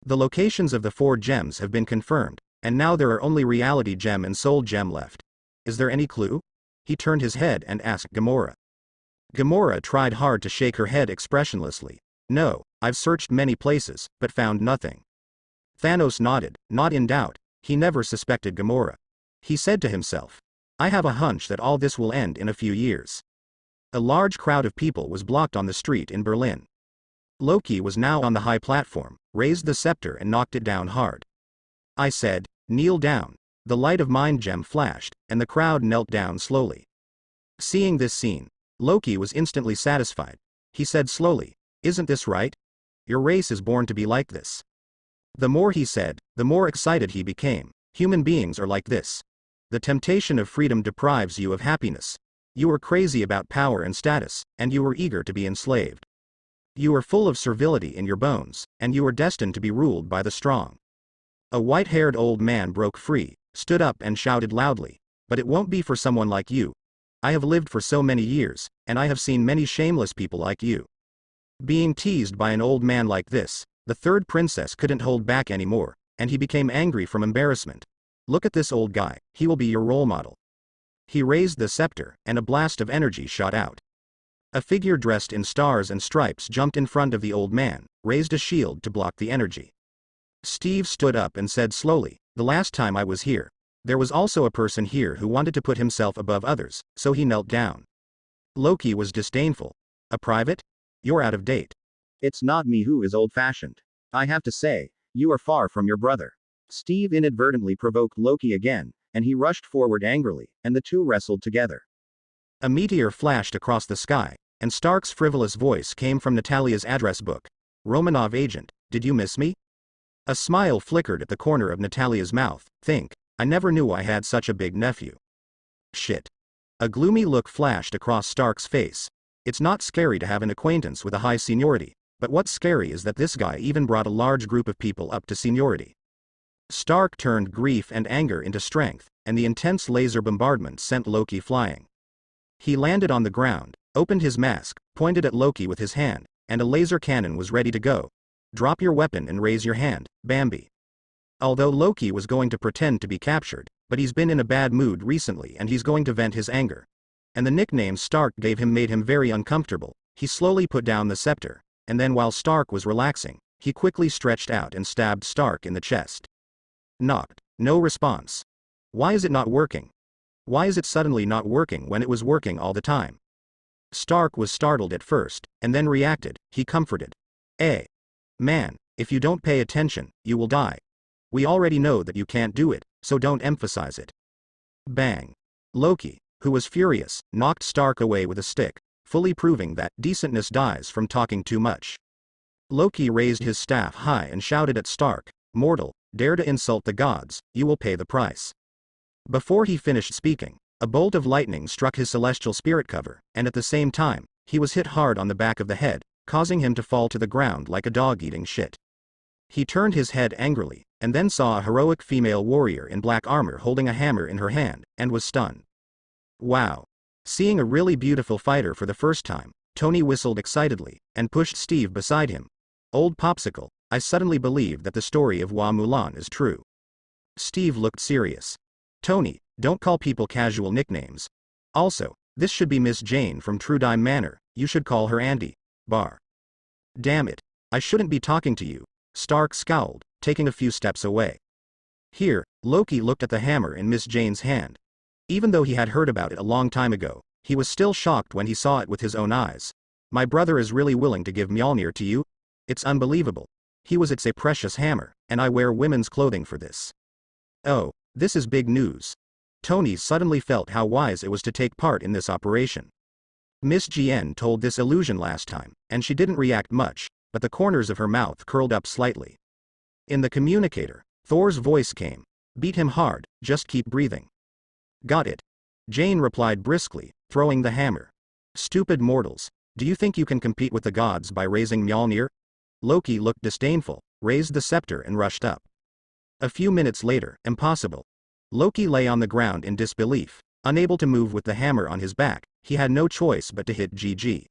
The locations of the 4 gems have been confirmed, and now there are only Reality Gem and Soul Gem left. Is there any clue? He turned his head and asked Gamora. Gamora tried hard to shake her head expressionlessly. "No, I've searched many places, but found nothing." Thanos nodded, not in doubt. He never suspected Gamora. He said to himself, "I have a hunch that all this will end in a few years." A large crowd of people was blocked on the street in Berlin. Loki was now on the high platform, raised the scepter and knocked it down hard. "I said, kneel down." The light of Mind Gem flashed, and the crowd knelt down slowly. Seeing this scene, Loki was instantly satisfied. He said slowly, "Isn't this right? Your race is born to be like this." The more he said, the more excited he became. Human beings are like this. The temptation of freedom deprives you of happiness. You are crazy about power and status, and you are eager to be enslaved. You are full of servility in your bones, and you are destined to be ruled by the strong. A white-haired old man broke free, stood up and shouted loudly, "But it won't be for someone like you. I have lived for so many years, and I have seen many shameless people like you." Being teased by an old man like this, the third princess couldn't hold back anymore, and he became angry from embarrassment. "Look at this old guy, he will be your role model." He raised the scepter, and a blast of energy shot out. A figure dressed in stars and stripes jumped in front of the old man, raised a shield to block the energy. Steve stood up and said slowly, "The last time I was here, there was also a person here who wanted to put himself above others, so he knelt down." Loki was disdainful. "A private? You're out of date." It's not me who is old-fashioned. I have to say, you are far from your brother. Steve inadvertently provoked Loki again, and he rushed forward angrily, and the two wrestled together. A meteor flashed across the sky, and Stark's frivolous voice came from Natalia's address book. "Romanov agent, did you miss me?" A smile flickered at the corner of Natalia's mouth. I never knew I had such a big nephew." "Shit." A gloomy look flashed across Stark's face. It's not scary to have an acquaintance with a high seniority, but what's scary is that this guy even brought a large group of people up to seniority. Stark turned grief and anger into strength, and the intense laser bombardment sent Loki flying. He landed on the ground, opened his mask, pointed at Loki with his hand, and a laser cannon was ready to go. "Drop your weapon and raise your hand, Bambi." Although Loki was going to pretend to be captured, but he's been in a bad mood recently and he's going to vent his anger. And the nickname Stark gave him made him very uncomfortable. He slowly put down the scepter, and then while Stark was relaxing, he quickly stretched out and stabbed Stark in the chest. Knocked. No response. Why is it not working? Why is it suddenly not working when it was working all the time? Stark was startled at first, and then reacted. He comforted. Man, if you don't pay attention, you will die. We already know that you can't do it, so don't emphasize it. Bang. Loki, who was furious, knocked Stark away with a stick, fully proving that decentness dies from talking too much. Loki raised his staff high and shouted at Stark, "Mortal, dare to insult the gods, you will pay the price." Before he finished speaking, a bolt of lightning struck his celestial spirit cover, and at the same time, he was hit hard on the back of the head, causing him to fall to the ground like a dog eating shit. He turned his head angrily, and then saw a heroic female warrior in black armor holding a hammer in her hand, and was stunned. Wow. Seeing a really beautiful fighter for the first time, Tony whistled excitedly, and pushed Steve beside him. Old Popsicle, I suddenly believe that the story of Hua Mulan is true. Steve looked serious. Tony, don't call people casual nicknames. Also, this should be Miss Jane from True Dime Manor, you should call her Andy. Bar. Damn it. I shouldn't be talking to you. Stark scowled, taking a few steps away. Here, Loki looked at the hammer in Miss Jane's hand. Even though he had heard about it a long time ago, he was still shocked when he saw it with his own eyes. My brother is really willing to give Mjolnir to you? It's unbelievable. It's a precious hammer, and I wear women's clothing for this. Oh, this is big news. Tony suddenly felt how wise it was to take part in this operation. Miss Gien told this illusion last time, and she didn't react much, but the corners of her mouth curled up slightly. In the communicator, Thor's voice came. Beat him hard, just keep breathing. Got it. Jane replied briskly, throwing the hammer. Stupid mortals, do you think you can compete with the gods by raising Mjolnir? Loki looked disdainful, raised the scepter and rushed up. A few minutes later, impossible. Loki lay on the ground in disbelief, unable to move with the hammer on his back. He had no choice but to hit GG.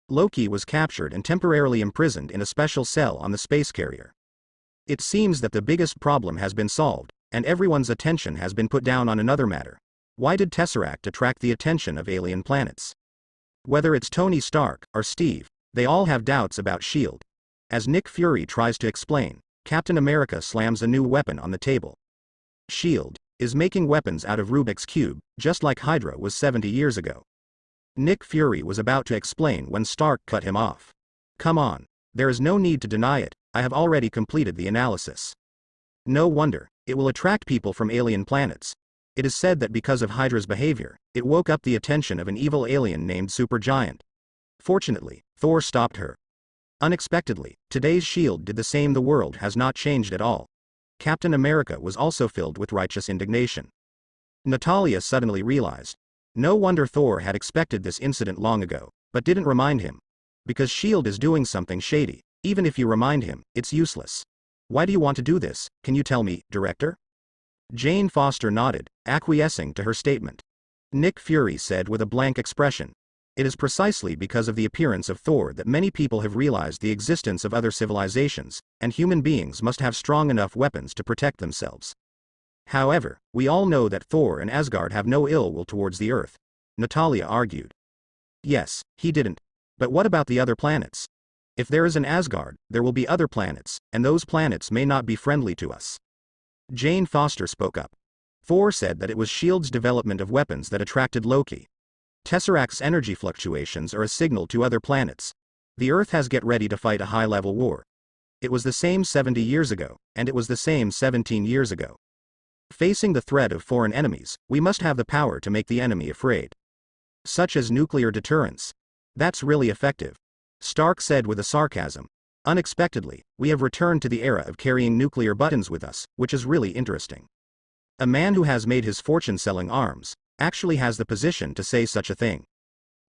Loki was captured and temporarily imprisoned in a special cell on the space carrier. It seems that the biggest problem has been solved, and everyone's attention has been put down on another matter. Why did Tesseract attract the attention of alien planets? Whether it's Tony Stark or Steve, they all have doubts about S.H.I.E.L.D. As Nick Fury tries to explain, Captain America slams a new weapon on the table. S.H.I.E.L.D. is making weapons out of Rubik's Cube, just like Hydra was 70 years ago. Nick Fury was about to explain when Stark cut him off. Come on. There is no need to deny it, I have already completed the analysis. No wonder, it will attract people from alien planets. It is said that because of Hydra's behavior, it woke up the attention of an evil alien named Supergiant. Fortunately, Thor stopped her. Unexpectedly, today's S.H.I.E.L.D. did the same. The world has not changed at all. Captain America was also filled with righteous indignation. Natalia suddenly realized. No wonder Thor had expected this incident long ago, but didn't remind him. Because S.H.I.E.L.D. is doing something shady, even if you remind him, it's useless. Why do you want to do this, can you tell me, Director? Jane Foster nodded, acquiescing to her statement. Nick Fury said with a blank expression. It is precisely because of the appearance of Thor that many people have realized the existence of other civilizations, and human beings must have strong enough weapons to protect themselves. However, we all know that Thor and Asgard have no ill will towards the Earth, Natalia argued. Yes, he didn't. But what about the other planets? If there is an Asgard, there will be other planets, and those planets may not be friendly to us. Jane Foster spoke up. Thor said that it was S.H.I.E.L.D.'s development of weapons that attracted Loki. Tesseract's energy fluctuations are a signal to other planets. The Earth has get ready to fight a high-level war. It was the same 70 years ago, and it was the same 17 years ago. Facing the threat of foreign enemies, we must have the power to make the enemy afraid. Such as nuclear deterrence. That's really effective. Stark said with a sarcasm. Unexpectedly, we have returned to the era of carrying nuclear buttons with us, which is really interesting. A man who has made his fortune selling arms, actually has the position to say such a thing.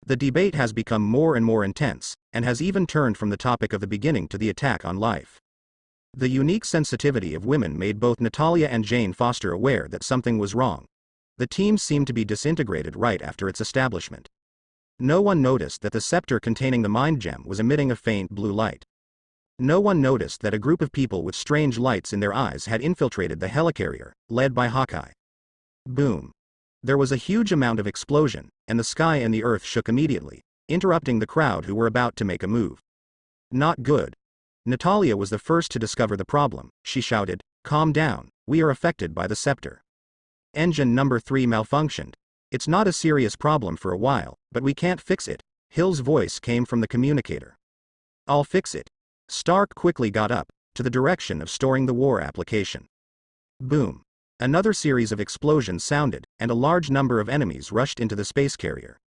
The debate has become more and more intense, and has even turned from the topic of the beginning to the attack on life. The unique sensitivity of women made both Natalia and Jane Foster aware that something was wrong. The team seemed to be disintegrated right after its establishment. No one noticed that the scepter containing the mind gem was emitting a faint blue light. No one noticed that a group of people with strange lights in their eyes had infiltrated the helicarrier, led by Hawkeye. Boom. There was a huge amount of explosion, and the sky and the earth shook immediately, interrupting the crowd who were about to make a move. Not good. Natalia was the first to discover the problem. She shouted, "Calm down, we are affected by the scepter." Engine number 3 malfunctioned. It's not a serious problem for a while, but we can't fix it. Hill's voice came from the communicator. I'll fix it. Stark quickly got up, to the direction of storing the war application. Boom. Another series of explosions sounded, and a large number of enemies rushed into the space carrier.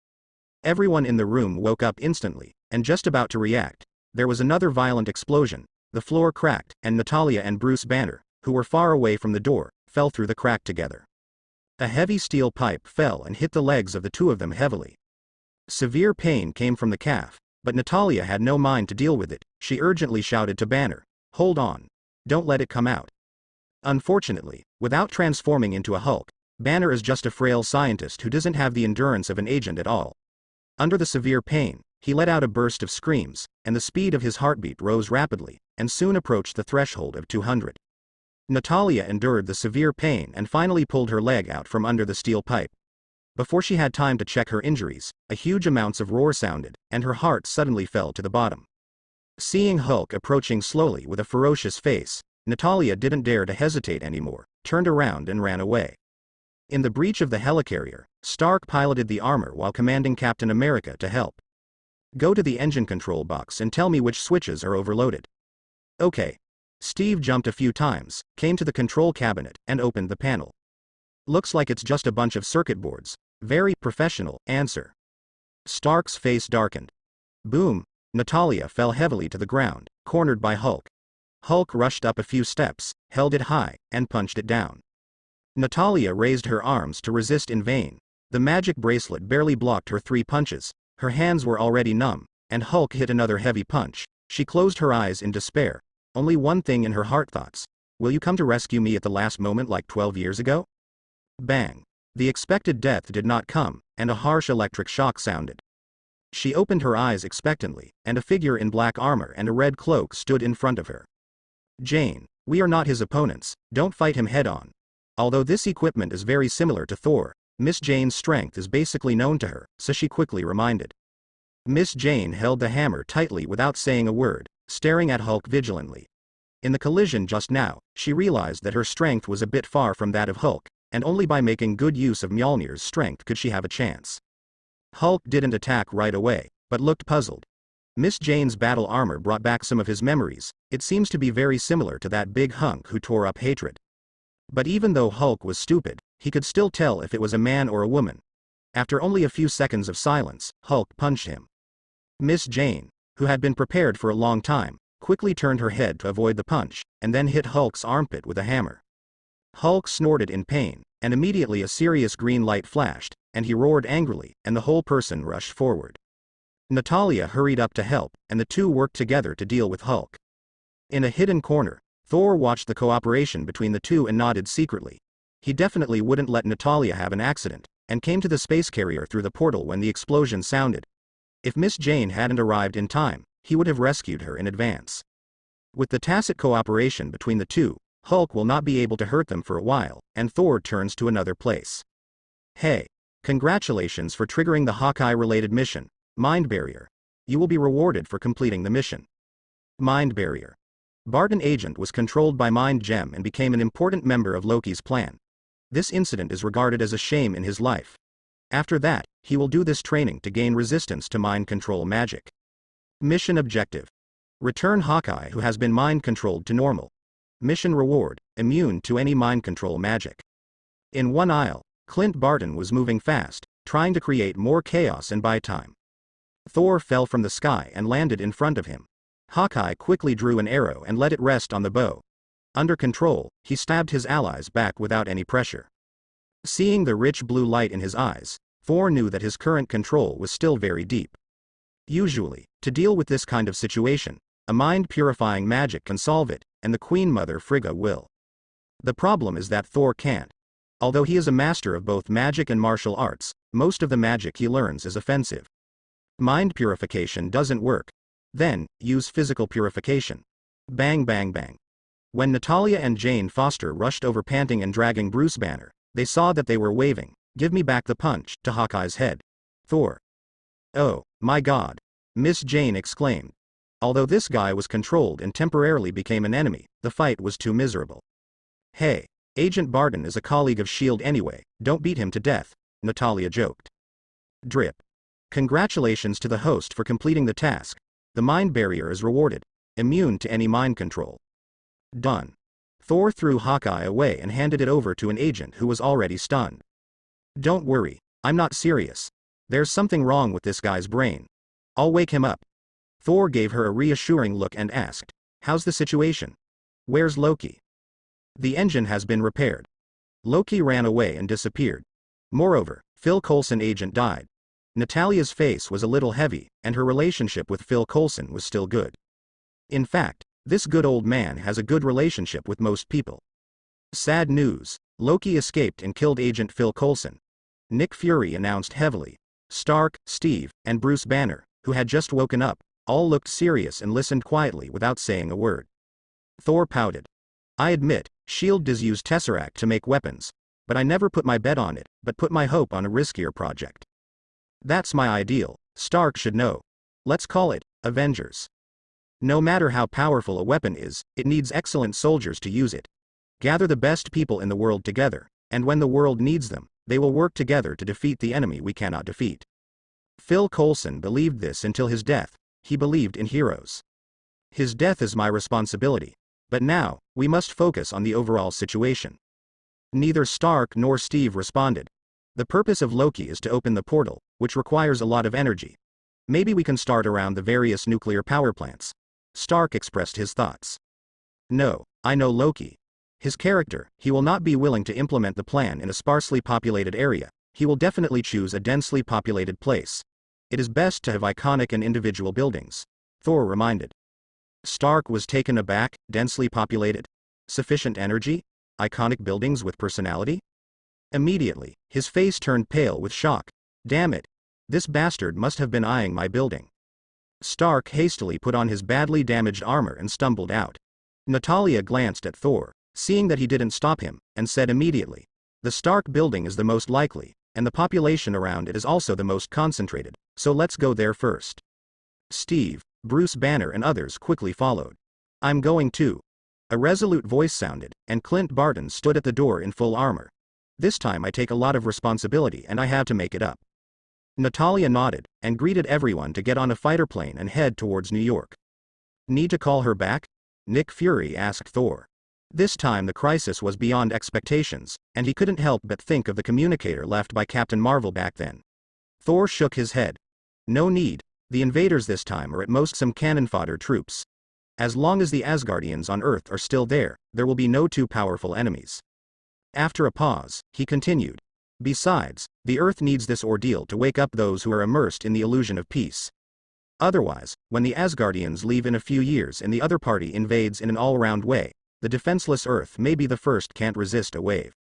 Everyone in the room woke up instantly, and just about to react. There was another violent explosion, the floor cracked, and Natalia and Bruce Banner, who were far away from the door, fell through the crack together. A heavy steel pipe fell and hit the legs of the two of them heavily. Severe pain came from the calf, but Natalia had no mind to deal with it. She urgently shouted to Banner, "Hold on. Don't let it come out." Unfortunately, without transforming into a Hulk, Banner is just a frail scientist who doesn't have the endurance of an agent at all. Under the severe pain, he let out a burst of screams, and the speed of his heartbeat rose rapidly, and soon approached the threshold of 200. Natalia endured the severe pain and finally pulled her leg out from under the steel pipe. Before she had time to check her injuries, a huge amounts of roar sounded, and her heart suddenly fell to the bottom. Seeing Hulk approaching slowly with a ferocious face, Natalia didn't dare to hesitate anymore, turned around and ran away. In the breach of the helicarrier, Stark piloted the armor while commanding Captain America to help. "Go to the engine control box and tell me which switches are overloaded." "Okay." Steve jumped a few times, came to the control cabinet, and opened the panel. "Looks like it's just a bunch of circuit boards." "Very professional answer." Stark's face darkened. Boom! Natalia fell heavily to the ground, cornered by Hulk. Hulk rushed up a few steps, held it high, and punched it down. Natalia raised her arms to resist in vain. The magic bracelet barely blocked her 3 punches. Her hands were already numb, and Hulk hit another heavy punch. She closed her eyes in despair. Only one thing in her heart thoughts. "Will you come to rescue me at the last moment like 12 years ago?" Bang! The expected death did not come, and a harsh electric shock sounded. She opened her eyes expectantly, and a figure in black armor and a red cloak stood in front of her. "Jane, we are not his opponents, don't fight him head-on. Although this equipment is very similar to Thor, Miss Jane's strength is basically known to her," so she quickly reminded. Miss Jane held the hammer tightly without saying a word, staring at Hulk vigilantly. In the collision just now, she realized that her strength was a bit far from that of Hulk, and only by making good use of Mjolnir's strength could she have a chance. Hulk didn't attack right away, but looked puzzled. Miss Jane's battle armor brought back some of his memories. It seems to be very similar to that big hunk who tore up Hatred. But even though Hulk was stupid, he could still tell if it was a man or a woman. After only a few seconds of silence, Hulk punched him. Miss Jane, who had been prepared for a long time, quickly turned her head to avoid the punch, and then hit Hulk's armpit with a hammer. Hulk snorted in pain, and immediately a serious green light flashed, and he roared angrily, and the whole person rushed forward. Natalia hurried up to help, and the two worked together to deal with Hulk. In a hidden corner, Thor watched the cooperation between the two and nodded secretly. He definitely wouldn't let Natalia have an accident, and came to the space carrier through the portal when the explosion sounded. If Miss Jane hadn't arrived in time, he would have rescued her in advance. With the tacit cooperation between the two, Hulk will not be able to hurt them for a while, and Thor turns to another place. "Hey. Congratulations for triggering the Hawkeye-related mission, Mind Barrier. You will be rewarded for completing the mission." Mind Barrier. Barton Agent was controlled by Mind Gem and became an important member of Loki's plan. This incident is regarded as a shame in his life. After that, he will do this training to gain resistance to mind control magic. Mission objective. Return Hawkeye who has been mind controlled to normal. Mission reward, immune to any mind control magic. In one aisle, Clint Barton was moving fast, trying to create more chaos and buy time. Thor fell from the sky and landed in front of him. Hawkeye quickly drew an arrow and let it rest on the bow. Under control, he stabbed his allies back without any pressure. Seeing the rich blue light in his eyes, Thor knew that his current control was still very deep. Usually, to deal with this kind of situation, a mind-purifying magic can solve it, and the Queen Mother Frigga will. The problem is that Thor can't. Although he is a master of both magic and martial arts, most of the magic he learns is offensive. Mind purification doesn't work. Then, use physical purification. Bang bang bang. When Natalia and Jane Foster rushed over panting and dragging Bruce Banner, they saw that they were waving, "Give me back the punch," to Hawkeye's head. Thor. "Oh, my God!" Miss Jane exclaimed. Although this guy was controlled and temporarily became an enemy, the fight was too miserable. "Hey. Agent Barton is a colleague of S.H.I.E.L.D. anyway, don't beat him to death, Natalia joked. Drip. Congratulations to the host for completing the task. The mind barrier is rewarded. Immune to any mind control. Done. Thor threw Hawkeye away and handed it over to an agent who was already stunned. Don't worry, I'm not serious. There's something wrong with this guy's brain. I'll wake him up. Thor gave her a reassuring look and asked, how's the situation? Where's Loki? The engine has been repaired. Loki ran away and disappeared. Moreover, Phil Coulson agent died. Natalia's face was a little heavy, and her relationship with Phil Coulson was still good. In fact, this good old man has a good relationship with most people. Sad news, Loki escaped and killed Agent Phil Coulson. Nick Fury announced heavily. Stark, Steve, and Bruce Banner, who had just woken up, all looked serious and listened quietly without saying a word. Thor pouted. I admit, S.H.I.E.L.D. does use Tesseract to make weapons, but I never put my bet on it, but put my hope on a riskier project. That's my ideal, Stark should know. Let's call it, Avengers. No matter how powerful a weapon is, it needs excellent soldiers to use it. Gather the best people in the world together, and when the world needs them, they will work together to defeat the enemy we cannot defeat. Phil Coulson believed this until his death. He believed in heroes. His death is my responsibility. But now, we must focus on the overall situation. Neither Stark nor Steve responded. The purpose of Loki is to open the portal, which requires a lot of energy. Maybe we can start around the various nuclear power plants. Stark expressed his thoughts. No, I know Loki. His character, he will not be willing to implement the plan in a sparsely populated area. He will definitely choose a densely populated place. It is best to have iconic and individual buildings, Thor reminded. Stark was taken aback. Densely populated? Sufficient energy? Iconic buildings with personality? Immediately, his face turned pale with shock. Damn it. This bastard must have been eyeing my building. Stark hastily put on his badly damaged armor and stumbled out. Natalia glanced at Thor, seeing that he didn't stop him, and said immediately, the Stark building is the most likely, and the population around it is also the most concentrated, so let's go there first. Steve, Bruce Banner and others quickly followed. I'm going too. A resolute voice sounded, and Clint Barton stood at the door in full armor. This time I take a lot of responsibility and I have to make it up. Natalia nodded, and greeted everyone to get on a fighter plane and head towards New York. Need to call her back? Nick Fury asked Thor. This time the crisis was beyond expectations, and he couldn't help but think of the communicator left by Captain Marvel back then. Thor shook his head. No need. The invaders this time are at most some cannon fodder troops. As long as the Asgardians on Earth are still there, there will be no too powerful enemies. After a pause, he continued. Besides, the Earth needs this ordeal to wake up those who are immersed in the illusion of peace. Otherwise, when the Asgardians leave in a few years and the other party invades in an all-round way, the defenseless Earth may be the first can't resist a wave.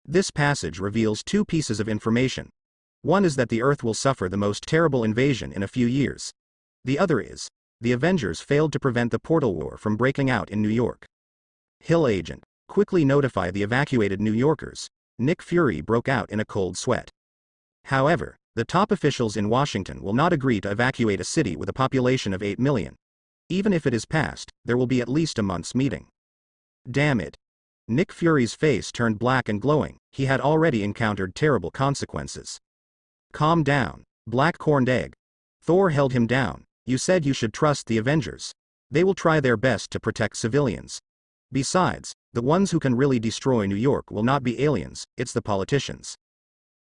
This passage reveals two pieces of information. One is that the Earth will suffer the most terrible invasion in a few years. The other is, the Avengers failed to prevent the portal war from breaking out in New York. Hill agent, quickly notify the evacuated New Yorkers. Nick Fury broke out in a cold sweat. However, the top officials in Washington will not agree to evacuate a city with a population of 8 million. Even if it is passed, there will be at least a month's meeting. Damn it. Nick Fury's face turned black and glowing. He had already encountered terrible consequences. Calm down, black corned egg. Thor held him down. You said you should trust the Avengers. They will try their best to protect civilians. Besides, the ones who can really destroy New York will not be aliens, it's the politicians.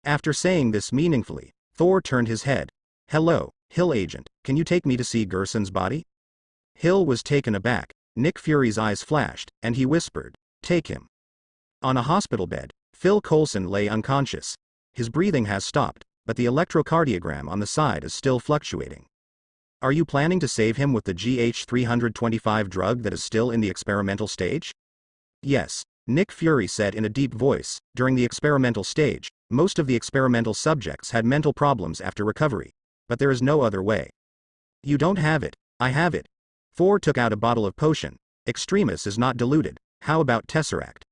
After saying this meaningfully, Thor turned his head. Hello, Hill agent, can you take me to see Gerson's body? Hill was taken aback. Nick Fury's eyes flashed, and he whispered, take him. On a hospital bed, Phil Coulson lay unconscious. His breathing has stopped, but the electrocardiogram on the side is still fluctuating. Are you planning to save him with the GH325 drug that is still in the experimental stage? Yes, Nick Fury said in a deep voice. During the experimental stage, most of the experimental subjects had mental problems after recovery. But there is no other way. You don't have it, I have it. Thor took out a bottle of potion. Extremis is not diluted. How about Tesseract?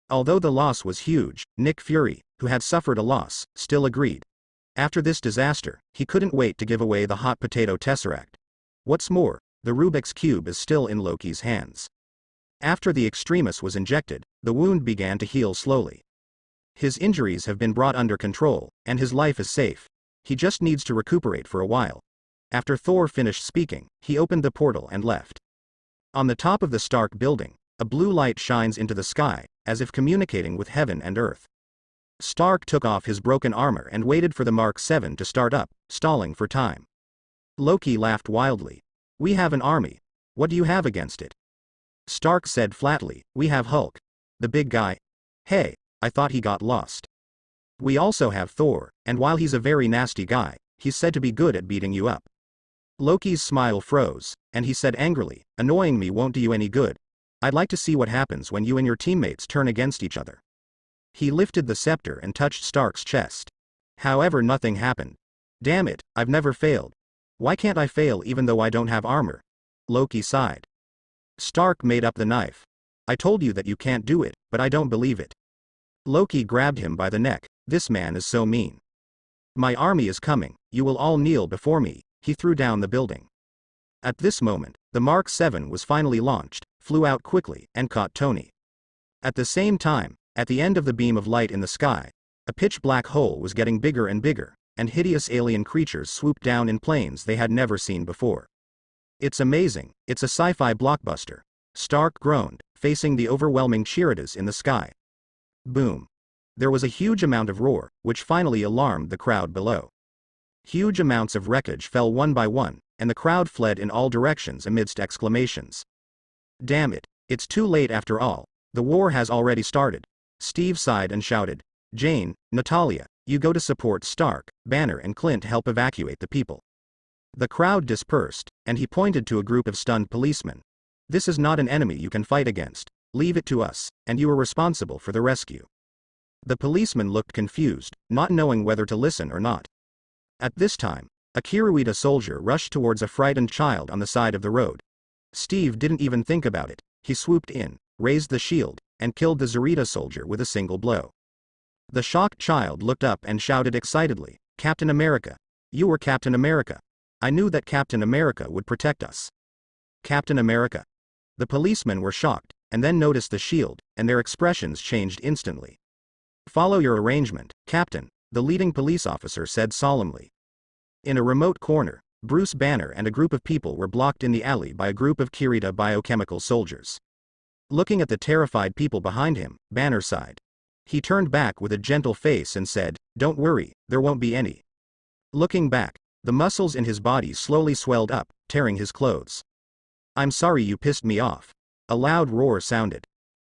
Although the loss was huge, Nick Fury, who had suffered a loss, still agreed. After this disaster, he couldn't wait to give away the hot potato Tesseract. What's more, the Rubik's Cube is still in Loki's hands. After the extremis was injected, the wound began to heal slowly. His injuries have been brought under control, and his life is safe. He just needs to recuperate for a while. After Thor finished speaking, he opened the portal and left. On the top of the Stark building, a blue light shines into the sky, as if communicating with heaven and earth. Stark took off his broken armor and waited for the Mark 7 to start up, stalling for time. Loki laughed wildly. "We have an army. What do you have against it?" Stark said flatly, "We have Hulk. The big guy. Hey, I thought he got lost. We also have Thor, and while he's a very nasty guy, he's said to be good at beating you up." Loki's smile froze, and he said angrily, "Annoying me won't do you any good. I'd like to see what happens when you and your teammates turn against each other." He lifted the scepter and touched Stark's chest. However, nothing happened. "Damn it, I've never failed. Why can't I fail even though I don't have armor?" Loki sighed. Stark made up the knife. "I told you that you can't do it, but I don't believe it." Loki grabbed him by the neck. "This man is so mean. My army is coming, you will all kneel before me." He threw down the building. At this moment, the Mark 7 was finally launched, flew out quickly, and caught Tony. At the same time, at the end of the beam of light in the sky, a pitch-black hole was getting bigger and bigger, and hideous alien creatures swooped down in planes they had never seen before. "It's amazing, it's a sci-fi blockbuster," Stark groaned, facing the overwhelming Chiridas in the sky. Boom. There was a huge amount of roar, which finally alarmed the crowd below. Huge amounts of wreckage fell one by one, and the crowd fled in all directions amidst exclamations. "Damn it, it's too late after all. The war has already started." Steve sighed and shouted, "Jane, Natalia, you go to support Stark, Banner and Clint help evacuate the people." The crowd dispersed, and he pointed to a group of stunned policemen. "This is not an enemy you can fight against. Leave it to us, and you are responsible for the rescue." The policemen looked confused, not knowing whether to listen or not. At this time, a Kiruita soldier rushed towards a frightened child on the side of the road. Steve didn't even think about it. He swooped in, raised the shield, and killed the Zarita soldier with a single blow. The shocked child looked up and shouted excitedly, "Captain America! You were Captain America! I knew that Captain America would protect us." Captain America? The policemen were shocked, and then noticed the shield, and their expressions changed instantly. "Follow your arrangement, Captain," the leading police officer said solemnly. In a remote corner, Bruce Banner and a group of people were blocked in the alley by a group of Kirita biochemical soldiers. Looking at the terrified people behind him, Banner sighed. He turned back with a gentle face and said, "Don't worry, there won't be any." Looking back, the muscles in his body slowly swelled up, tearing his clothes. "I'm sorry you pissed me off." A loud roar sounded.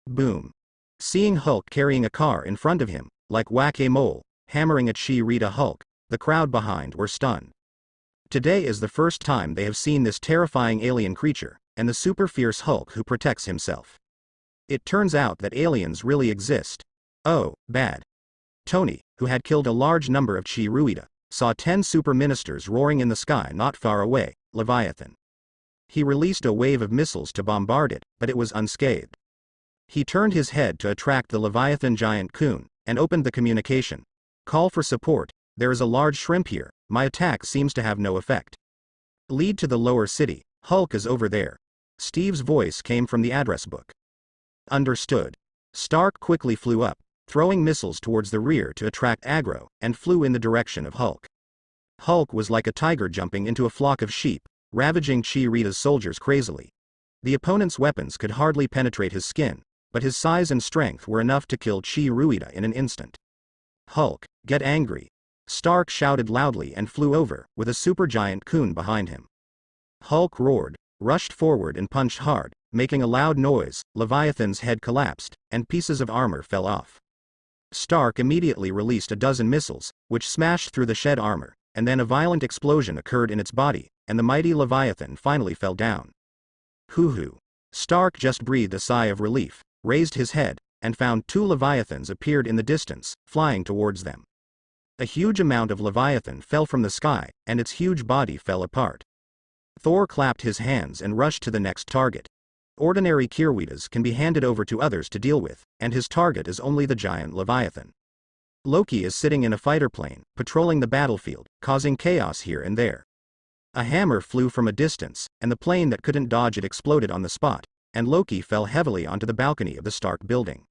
Boom. Seeing Hulk carrying a car in front of him, like whack-a-mole, hammering at She-Rita Hulk, the crowd behind were stunned. Today is the first time they have seen this terrifying alien creature, and the super fierce Hulk who protects himself. It turns out that aliens really exist. Oh, bad. Tony, who had killed a large number of Chi-Ruita, saw 10 super ministers roaring in the sky not far away, Leviathan. He released a wave of missiles to bombard it, but it was unscathed. He turned his head to attract the Leviathan giant coon, and opened the communication. "Call for support. There is a large shrimp here. My attack seems to have no effect. Lead to the lower city. Hulk is over there." Steve's voice came from the address book. Understood. Stark quickly flew up, throwing missiles towards the rear to attract aggro, and flew in the direction of Hulk. Hulk was like a tiger jumping into a flock of sheep, ravaging Chi-Rita's soldiers crazily. The opponent's weapons could hardly penetrate his skin, but his size and strength were enough to kill Chi-Ruita in an instant. "Hulk, get angry." Stark shouted loudly and flew over, with a supergiant coon behind him. Hulk roared, rushed forward and punched hard, making a loud noise. Leviathan's head collapsed, and pieces of armor fell off. Stark immediately released a dozen missiles, which smashed through the shed armor, and then a violent explosion occurred in its body, and the mighty Leviathan finally fell down. Hoo-hoo. Stark just breathed a sigh of relief, raised his head, and found 2 Leviathans appeared in the distance, flying towards them. A huge amount of Leviathan fell from the sky, and its huge body fell apart. Thor clapped his hands and rushed to the next target. Ordinary Kiruitas can be handed over to others to deal with, and his target is only the giant Leviathan. Loki is sitting in a fighter plane, patrolling the battlefield, causing chaos here and there. A hammer flew from a distance, and the plane that couldn't dodge it exploded on the spot, and Loki fell heavily onto the balcony of the Stark building.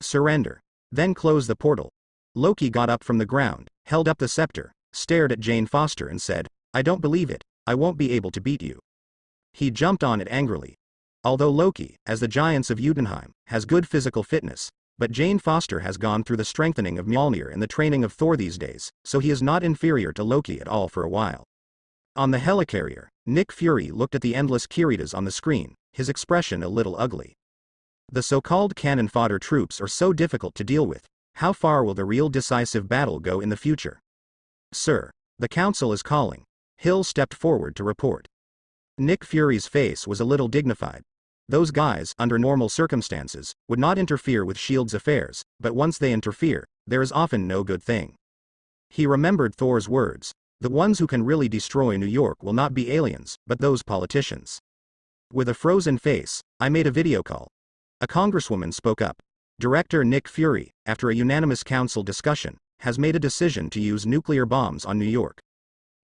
Surrender. Then close the portal. Loki got up from the ground, held up the scepter, stared at Jane Foster and said, "I don't believe it, I won't be able to beat you." He jumped on it angrily. Although Loki, as the giants of Jotunheim, has good physical fitness, but Jane Foster has gone through the strengthening of Mjolnir and the training of Thor these days, so he is not inferior to Loki at all for a while. On the helicarrier, Nick Fury looked at the endless Kiritas on the screen, his expression a little ugly. The so-called cannon fodder troops are so difficult to deal with. How far will the real decisive battle go in the future? Sir, the council is calling. Hill stepped forward to report. Nick Fury's face was a little dignified. Those guys, under normal circumstances, would not interfere with S.H.I.E.L.D.'s affairs, but once they interfere, there is often no good thing. He remembered Thor's words. The ones who can really destroy New York will not be aliens, but those politicians. With a frozen face, I made a video call. A congresswoman spoke up. Director Nick Fury, after a unanimous council discussion, has made a decision to use nuclear bombs on New York.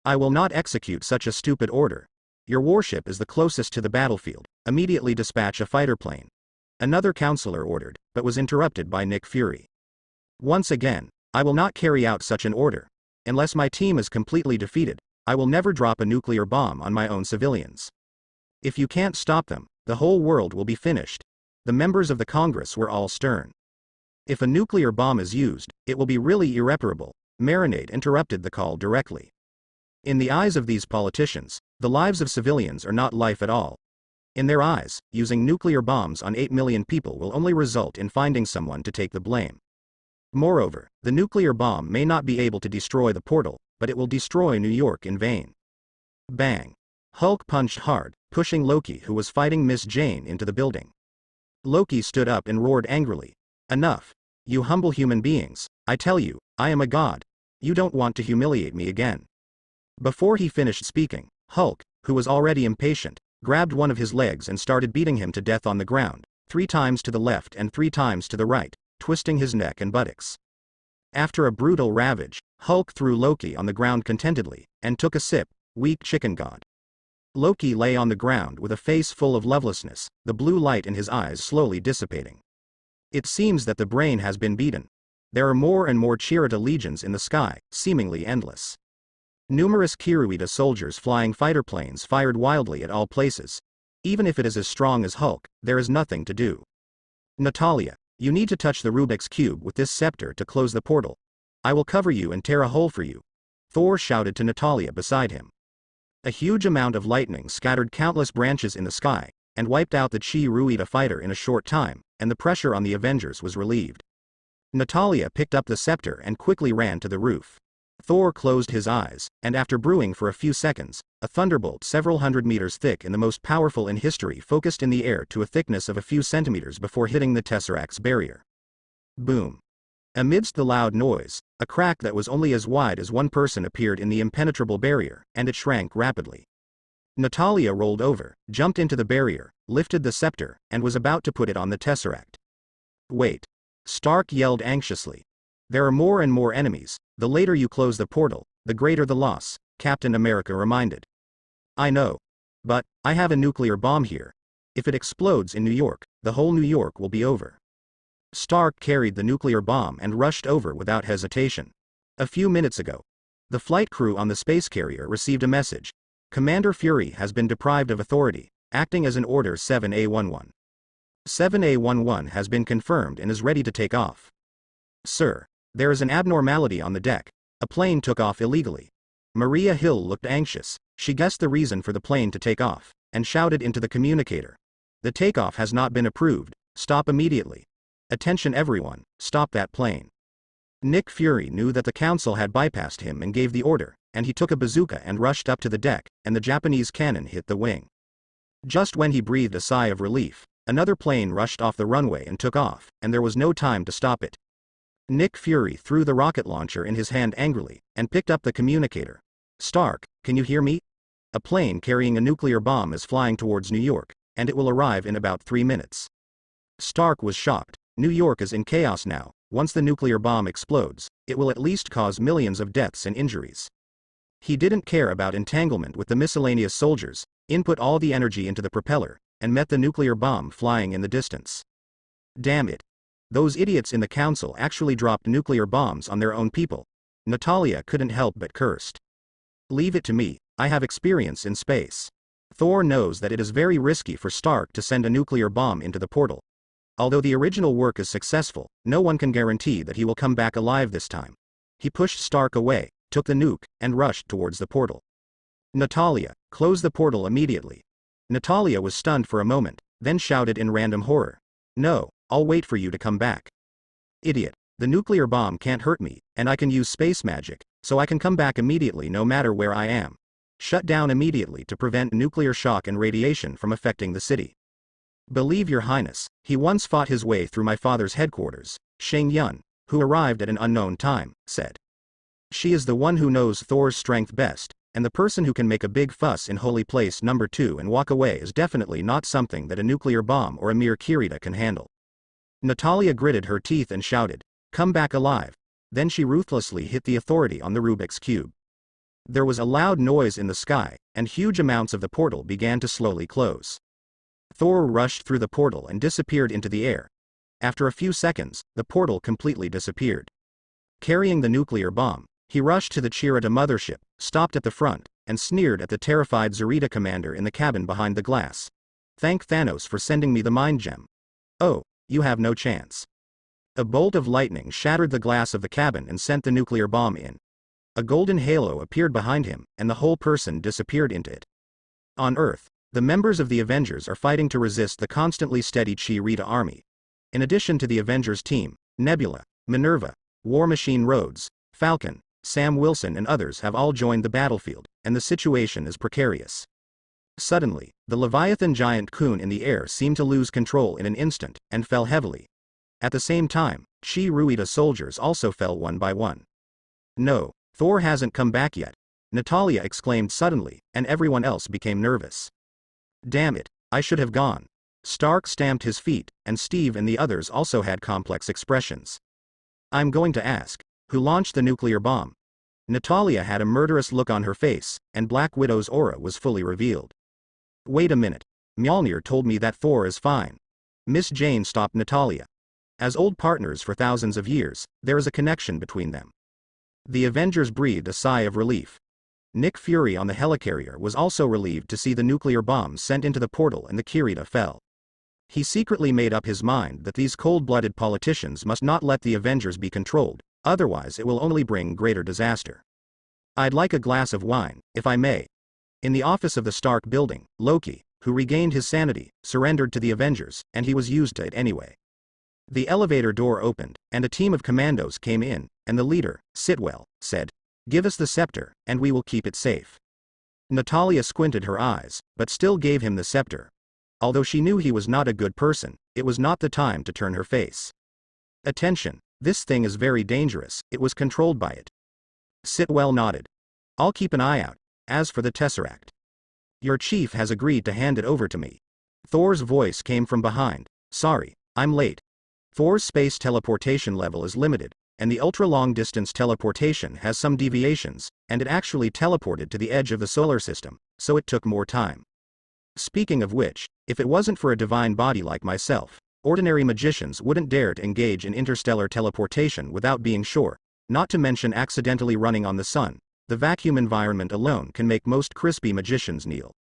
I will not execute such a stupid order. Your warship is the closest to the battlefield. Immediately dispatch a fighter plane. Another councilor ordered, but was interrupted by Nick Fury. Once again, I will not carry out such an order. Unless my team is completely defeated, I will never drop a nuclear bomb on my own civilians. If you can't stop them, the whole world will be finished. The members of the Congress were all stern. If a nuclear bomb is used, it will be really irreparable. Marinade interrupted the call directly. In the eyes of these politicians, the lives of civilians are not life at all. In their eyes, using nuclear bombs on 8 million people will only result in finding someone to take the blame. Moreover, the nuclear bomb may not be able to destroy the portal, but it will destroy New York in vain. Bang. Hulk punched hard, pushing Loki, who was fighting Miss Jane, into the building. Loki stood up and roared angrily. Enough. You humble human beings, I tell you, I am a god. You don't want to humiliate me again. Before he finished speaking, Hulk, who was already impatient, grabbed one of his legs and started beating him to death on the ground, 3 times to the left and 3 times to the right, twisting his neck and buttocks. After a brutal ravage, Hulk threw Loki on the ground contentedly, and took a sip. Weak chicken god. Loki lay on the ground with a face full of lovelessness, the blue light in his eyes slowly dissipating. It seems that the brain has been beaten. There are more and more Chirita legions in the sky, seemingly endless. Numerous Kiruita soldiers flying fighter planes fired wildly at all places. Even if it is as strong as Hulk, there is nothing to do. Natalia, you need to touch the Rubik's Cube with this scepter to close the portal. I will cover you and tear a hole for you. Thor shouted to Natalia beside him. A huge amount of lightning scattered countless branches in the sky, and wiped out the Chi-Ruita fighter in a short time, and the pressure on the Avengers was relieved. Natalia picked up the scepter and quickly ran to the roof. Thor closed his eyes, and after brewing for a few seconds, a thunderbolt several hundred meters thick and the most powerful in history focused in the air to a thickness of a few centimeters before hitting the Tesseract's barrier. Boom. Amidst the loud noise, a crack that was only as wide as one person appeared in the impenetrable barrier, and it shrank rapidly. Natalia rolled over, jumped into the barrier, lifted the scepter, and was about to put it on the Tesseract. Wait. Stark yelled anxiously. There are more and more enemies. The later you close the portal, the greater the loss, Captain America reminded. I know. But, I have a nuclear bomb here. If it explodes in New York, the whole New York will be over. Stark carried the nuclear bomb and rushed over without hesitation. A few minutes ago, the flight crew on the space carrier received a message. Commander Fury has been deprived of authority, acting as an Order 7A11. 7A11 has been confirmed and is ready to take off. Sir, there is an abnormality on the deck. A plane took off illegally. Maria Hill looked anxious. She guessed the reason for the plane to take off, and shouted into the communicator. The takeoff has not been approved. Stop immediately. Attention everyone, stop that plane. Nick Fury knew that the council had bypassed him and gave the order, and he took a bazooka and rushed up to the deck, and the Japanese cannon hit the wing. Just when he breathed a sigh of relief, another plane rushed off the runway and took off, and there was no time to stop it. Nick Fury threw the rocket launcher in his hand angrily, and picked up the communicator. Stark, can you hear me? A plane carrying a nuclear bomb is flying towards New York, and it will arrive in about 3 minutes. Stark was shocked. New York is in chaos now. Once the nuclear bomb explodes, it will at least cause millions of deaths and injuries. He didn't care about entanglement with the miscellaneous soldiers. Input all the energy into the propeller, and met the nuclear bomb flying in the distance. Damn it. Those idiots in the council actually dropped nuclear bombs on their own people. Natalia couldn't help but cursed. Leave it to me, I have experience in space. Thor knows that it is very risky for Stark to send a nuclear bomb into the portal. Although the original work is successful, no one can guarantee that he will come back alive this time. He pushed Stark away, took the nuke, and rushed towards the portal. Natalia, close the portal immediately. Natalia was stunned for a moment, then shouted in random horror. No, I'll wait for you to come back. Idiot, the nuclear bomb can't hurt me, and I can use space magic, so I can come back immediately no matter where I am. Shut down immediately to prevent nuclear shock and radiation from affecting the city. Believe your highness, he once fought his way through my father's headquarters, Shang Yun, who arrived at an unknown time, said. She is the one who knows Thor's strength best, and the person who can make a big fuss in Holy Place number 2 and walk away is definitely not something that a nuclear bomb or a mere Kirita can handle. Natalia gritted her teeth and shouted, come back alive. Then she ruthlessly hit the authority on the Rubik's Cube. There was a loud noise in the sky, and huge amounts of the portal began to slowly close. Thor rushed through the portal and disappeared into the air. After a few seconds, the portal completely disappeared. Carrying the nuclear bomb, he rushed to the Chirita mothership, stopped at the front, and sneered at the terrified Zarita commander in the cabin behind the glass. Thank Thanos for sending me the mind gem. Oh, you have no chance. A bolt of lightning shattered the glass of the cabin and sent the nuclear bomb in. A golden halo appeared behind him, and the whole person disappeared into it. On Earth, the members of the Avengers are fighting to resist the constantly steady Chirita army. In addition to the Avengers team, Nebula, Minerva, War Machine Rhodes, Falcon, Sam Wilson and others have all joined the battlefield, and the situation is precarious. Suddenly, the Leviathan giant Kun in the air seemed to lose control in an instant, and fell heavily. At the same time, Chi-Ruita soldiers also fell one by one. No, Thor hasn't come back yet, Natalia exclaimed suddenly, and everyone else became nervous. Damn it, I should have gone. Stark stamped his feet, and Steve and the others also had complex expressions. I'm going to ask, who launched the nuclear bomb? Natalia had a murderous look on her face, and Black Widow's aura was fully revealed. Wait a minute, Mjolnir told me that Thor is fine. Miss Jane stopped Natalia. As old partners for thousands of years, there is a connection between them. The Avengers breathed a sigh of relief. Nick Fury on the helicarrier was also relieved to see the nuclear bombs sent into the portal and the Kirita fell. He secretly made up his mind that these cold-blooded politicians must not let the Avengers be controlled, otherwise it will only bring greater disaster. I'd like a glass of wine, if I may. In the office of the Stark building, Loki, who regained his sanity, surrendered to the Avengers, and he was used to it anyway. The elevator door opened, and a team of commandos came in, and the leader, Sitwell, said, "Give us the scepter, and we will keep it safe." Natalia squinted her eyes, but still gave him the scepter. Although she knew he was not a good person, it was not the time to turn her face. Attention, this thing is very dangerous, it was controlled by it. Sitwell nodded. I'll keep an eye out. As for the Tesseract, your chief has agreed to hand it over to me. Thor's voice came from behind. Sorry, I'm late. Thor's space teleportation level is limited, and the ultra-long-distance teleportation has some deviations, and it actually teleported to the edge of the solar system, so it took more time. Speaking of which, if it wasn't for a divine body like myself, ordinary magicians wouldn't dare to engage in interstellar teleportation without being sure, not to mention accidentally running on the sun. The vacuum environment alone can make most crispy magicians kneel.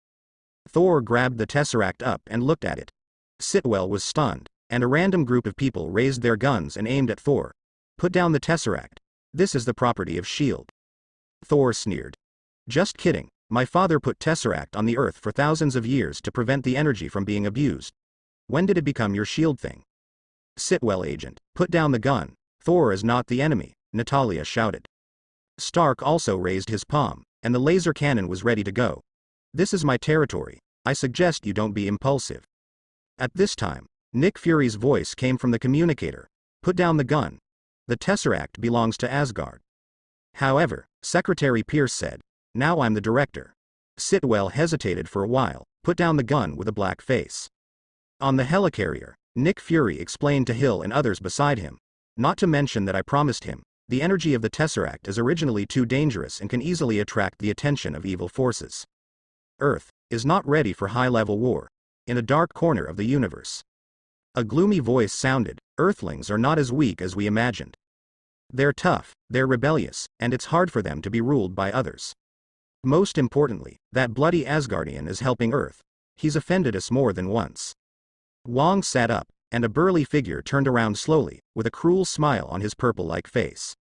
Thor grabbed the Tesseract up and looked at it. Sitwell was stunned, and a random group of people raised their guns and aimed at Thor. Put down the Tesseract. This is the property of S.H.I.E.L.D. Thor sneered. Just kidding, my father put Tesseract on the Earth for thousands of years to prevent the energy from being abused. When did it become your S.H.I.E.L.D. thing? Sitwell agent, put down the gun. Thor is not the enemy, Natalia shouted. Stark also raised his palm, and the laser cannon was ready to go. This is my territory, I suggest you don't be impulsive. At this time, Nick Fury's voice came from the communicator. Put down the gun. The Tesseract belongs to Asgard. However, Secretary Pierce said, now I'm the director. Sitwell hesitated for a while, put down the gun with a black face. On the helicarrier, Nick Fury explained to Hill and others beside him. Not to mention that I promised him, the energy of the Tesseract is originally too dangerous and can easily attract the attention of evil forces. Earth is not ready for high-level war. in a dark corner of the universe. A gloomy voice sounded, "Earthlings are not as weak as we imagined. They're tough, they're rebellious, and it's hard for them to be ruled by others. Most importantly, that bloody Asgardian is helping Earth. He's offended us more than once." Wong sat up, and a burly figure turned around slowly, with a cruel smile on his purple-like face.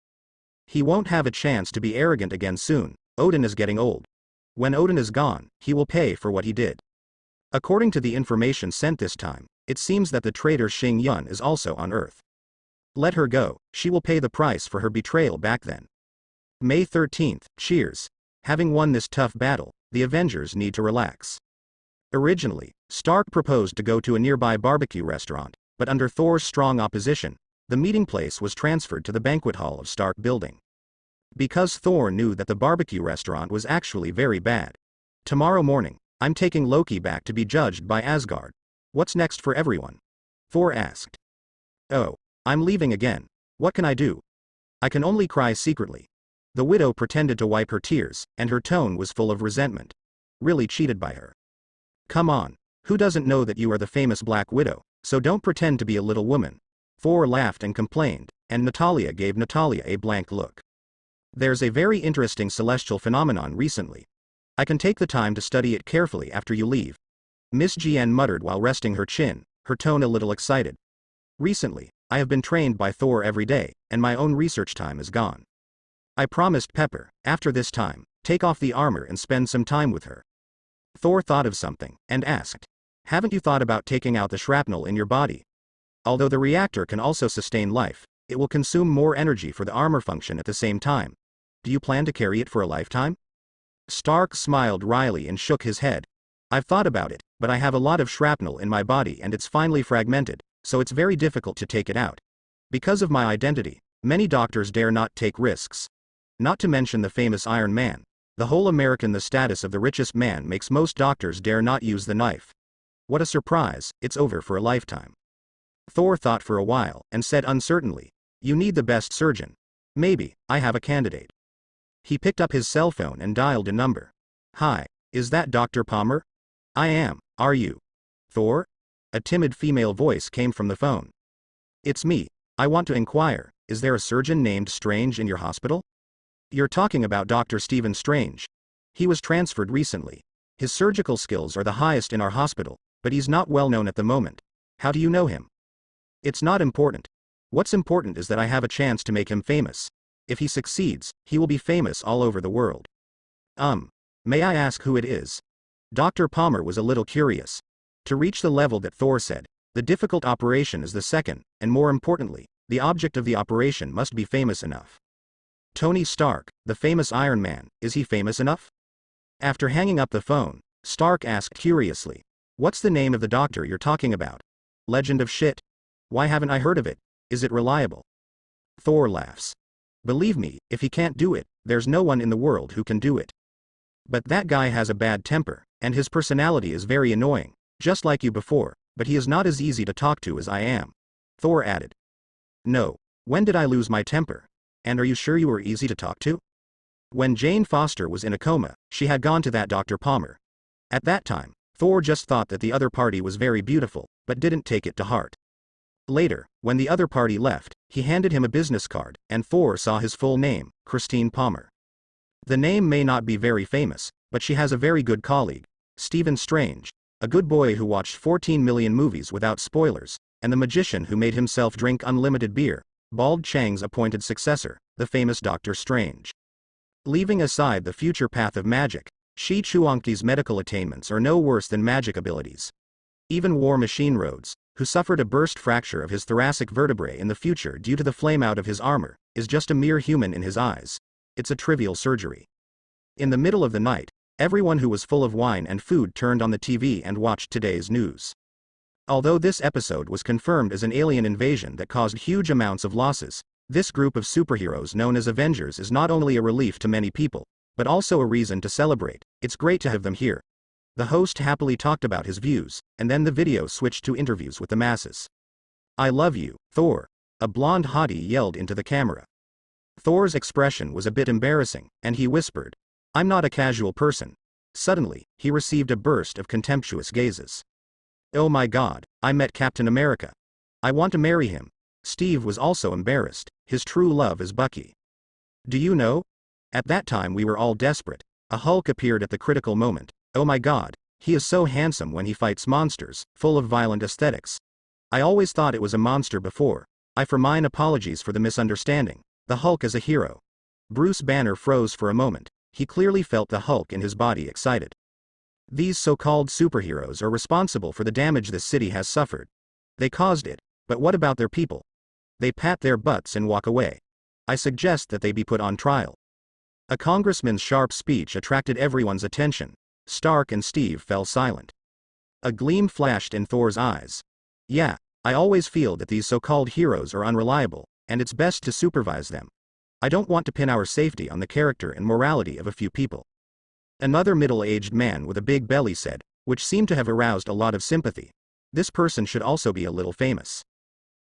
"He won't have a chance to be arrogant again soon. Odin is getting old. When Odin is gone, he will pay for what he did." According to the information sent this time, it seems that the traitor Xing Yun is also on Earth. Let her go, she will pay the price for her betrayal back then. May 13th, cheers. Having won this tough battle, the Avengers need to relax. Originally, Stark proposed to go to a nearby barbecue restaurant, but under Thor's strong opposition, the meeting place was transferred to the banquet hall of Stark building. Because Thor knew that the barbecue restaurant was actually very bad. "Tomorrow morning, I'm taking Loki back to be judged by Asgard. What's next for everyone?" Thor asked. "Oh, I'm leaving again. What can I do? I can only cry secretly." The widow pretended to wipe her tears, and her tone was full of resentment. Really cheated by her. "Come on, who doesn't know that you are the famous Black Widow, so don't pretend to be a little woman." Thor laughed and complained, and Natalia gave Natalia a blank look. "There's a very interesting celestial phenomenon recently. I can take the time to study it carefully after you leave." Miss Jian muttered while resting her chin, her tone a little excited. "Recently, I have been trained by Thor every day, and my own research time is gone. I promised Pepper, after this time, take off the armor and spend some time with her." Thor thought of something, and asked, "Haven't you thought about taking out the shrapnel in your body? Although the reactor can also sustain life, it will consume more energy for the armor function at the same time. Do you plan to carry it for a lifetime?" Stark smiled wryly and shook his head. "I've thought about it, but I have a lot of shrapnel in my body and it's finely fragmented, so it's very difficult to take it out. Because of my identity, many doctors dare not take risks. Not to mention the famous Iron Man. The whole American, the status of the richest man makes most doctors dare not use the knife. What a surprise, it's over for a lifetime." Thor thought for a while, and said uncertainly, "You need the best surgeon. Maybe, I have a candidate." He picked up his cell phone and dialed a number. "Hi, is that Dr. Palmer?" "I am, are you?" "Thor?" A timid female voice came from the phone. "It's me. I want to inquire, is there a surgeon named Strange in your hospital?" "You're talking about Dr. Stephen Strange. He was transferred recently. His surgical skills are the highest in our hospital, but he's not well known at the moment. How do you know him?" "It's not important. What's important is that I have a chance to make him famous. If he succeeds, he will be famous all over the world." May I ask who it is?" Dr. Palmer was a little curious. To reach the level that Thor said, the difficult operation is the second, and more importantly, the object of the operation must be famous enough. "Tony Stark, the famous Iron Man, is he famous enough?" After hanging up the phone, Stark asked curiously, "What's the name of the doctor you're talking about? Legend of shit? Why haven't I heard of it? Is it reliable?" Thor laughs. "Believe me, if he can't do it, there's no one in the world who can do it. But that guy has a bad temper, and his personality is very annoying, just like you before, but he is not as easy to talk to as I am." Thor added. "No. When did I lose my temper? And are you sure you were easy to talk to?" "When Jane Foster was in a coma, she had gone to that Dr. Palmer. At that time, Thor just thought that the other party was very beautiful, but didn't take it to heart. Later, when the other party left, he handed him a business card, and Thor saw his full name, Christine Palmer. The name may not be very famous, but she has a very good colleague, Stephen Strange, a good boy who watched 14 million movies without spoilers, and the magician who made himself drink unlimited beer, Bald Chang's appointed successor, the famous Doctor Strange. Leaving aside the future path of magic, Shi Chuangti's medical attainments are no worse than magic abilities. Even War Machine Rhodes, who suffered a burst fracture of his thoracic vertebrae in the future due to the flame out of his armor, is just a mere human in his eyes. It's a trivial surgery. In the middle of the night, everyone who was full of wine and food turned on the TV and watched today's news. Although this episode was confirmed as an alien invasion that caused huge amounts of losses, this group of superheroes known as Avengers is not only a relief to many people, but also a reason to celebrate. It's great to have them here. The host happily talked about his views, and then the video switched to interviews with the masses. "I love you, Thor," a blonde hottie yelled into the camera. Thor's expression was a bit embarrassing, and he whispered, "I'm not a casual person." Suddenly, he received a burst of contemptuous gazes. Oh my god, I met Captain America. I want to marry him. Steve was also embarrassed. His true love is Bucky. Do you know? At that time we were all desperate. A Hulk appeared at the critical moment. Oh my god, he is so handsome when he fights monsters, full of violent aesthetics. I always thought it was a monster before. I for mine apologies for the misunderstanding. The Hulk is a hero. Bruce Banner froze for a moment. He clearly felt the Hulk in his body excited. These so-called superheroes are responsible for the damage this city has suffered. They caused it, but what about their people? They pat their butts and walk away. I suggest that they be put on trial. A congressman's sharp speech attracted everyone's attention. Stark and Steve fell silent. A gleam flashed in Thor's eyes. Yeah, I always feel that these so-called heroes are unreliable, and it's best to supervise them. I don't want to pin our safety on the character and morality of a few people. Another middle-aged man with a big belly said, which seemed to have aroused a lot of sympathy. This person should also be a little famous.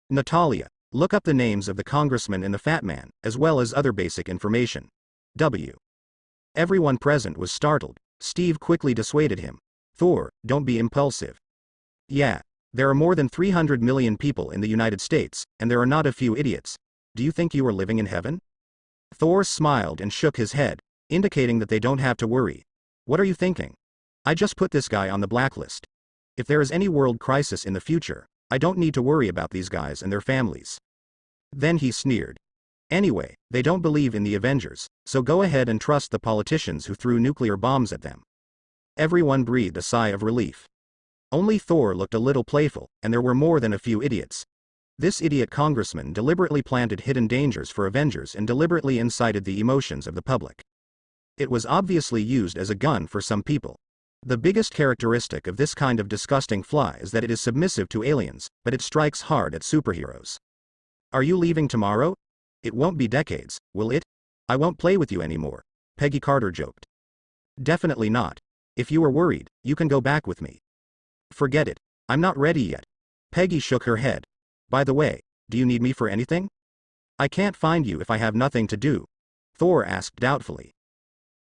Natalia, look up the names of the congressman and the fat man, as well as other basic information. W. Everyone present was startled. Steve quickly dissuaded him. Thor, don't be impulsive. Yeah, there are more than 300 million people in the United States, and there are not a few idiots. Do you think you are living in heaven? Thor smiled and shook his head, indicating that they don't have to worry. What are you thinking? I just put this guy on the blacklist. If there is any world crisis in the future, I don't need to worry about these guys and their families. Then he sneered. Anyway, they don't believe in the Avengers, so go ahead and trust the politicians who threw nuclear bombs at them. Everyone breathed a sigh of relief. Only Thor looked a little playful, and there were more than a few idiots. This idiot congressman deliberately planted hidden dangers for Avengers and deliberately incited the emotions of the public. It was obviously used as a gun for some people. The biggest characteristic of this kind of disgusting fly is that it is submissive to aliens, but it strikes hard at superheroes. Are you leaving tomorrow? It won't be decades, will it? I won't play with you anymore, Peggy Carter joked. Definitely not. If you are worried, you can go back with me. Forget it. I'm not ready yet. Peggy shook her head. By the way, do you need me for anything? I can't find you if I have nothing to do, Thor asked doubtfully.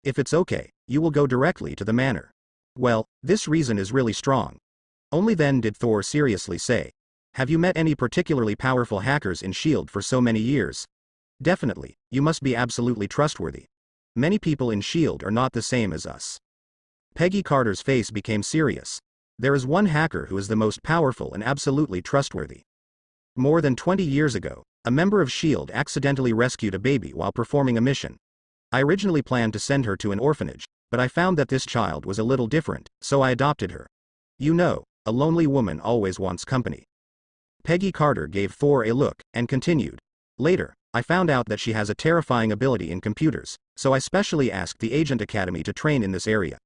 If it's okay, you will go directly to the manor. Well, this reason is really strong. Only then did Thor seriously say. Have you met any particularly powerful hackers in S.H.I.E.L.D. for so many years? Definitely, you must be absolutely trustworthy. Many people in S.H.I.E.L.D. are not the same as us. Peggy Carter's face became serious. There is one hacker who is the most powerful and absolutely trustworthy. More than 20 years ago, a member of S.H.I.E.L.D. accidentally rescued a baby while performing a mission. I originally planned to send her to an orphanage, but I found that this child was a little different, so I adopted her. You know, a lonely woman always wants company. Peggy Carter gave Thor a look, and continued. Later, I found out that she has a terrifying ability in computers, so I specially asked the Agent Academy to train in this area.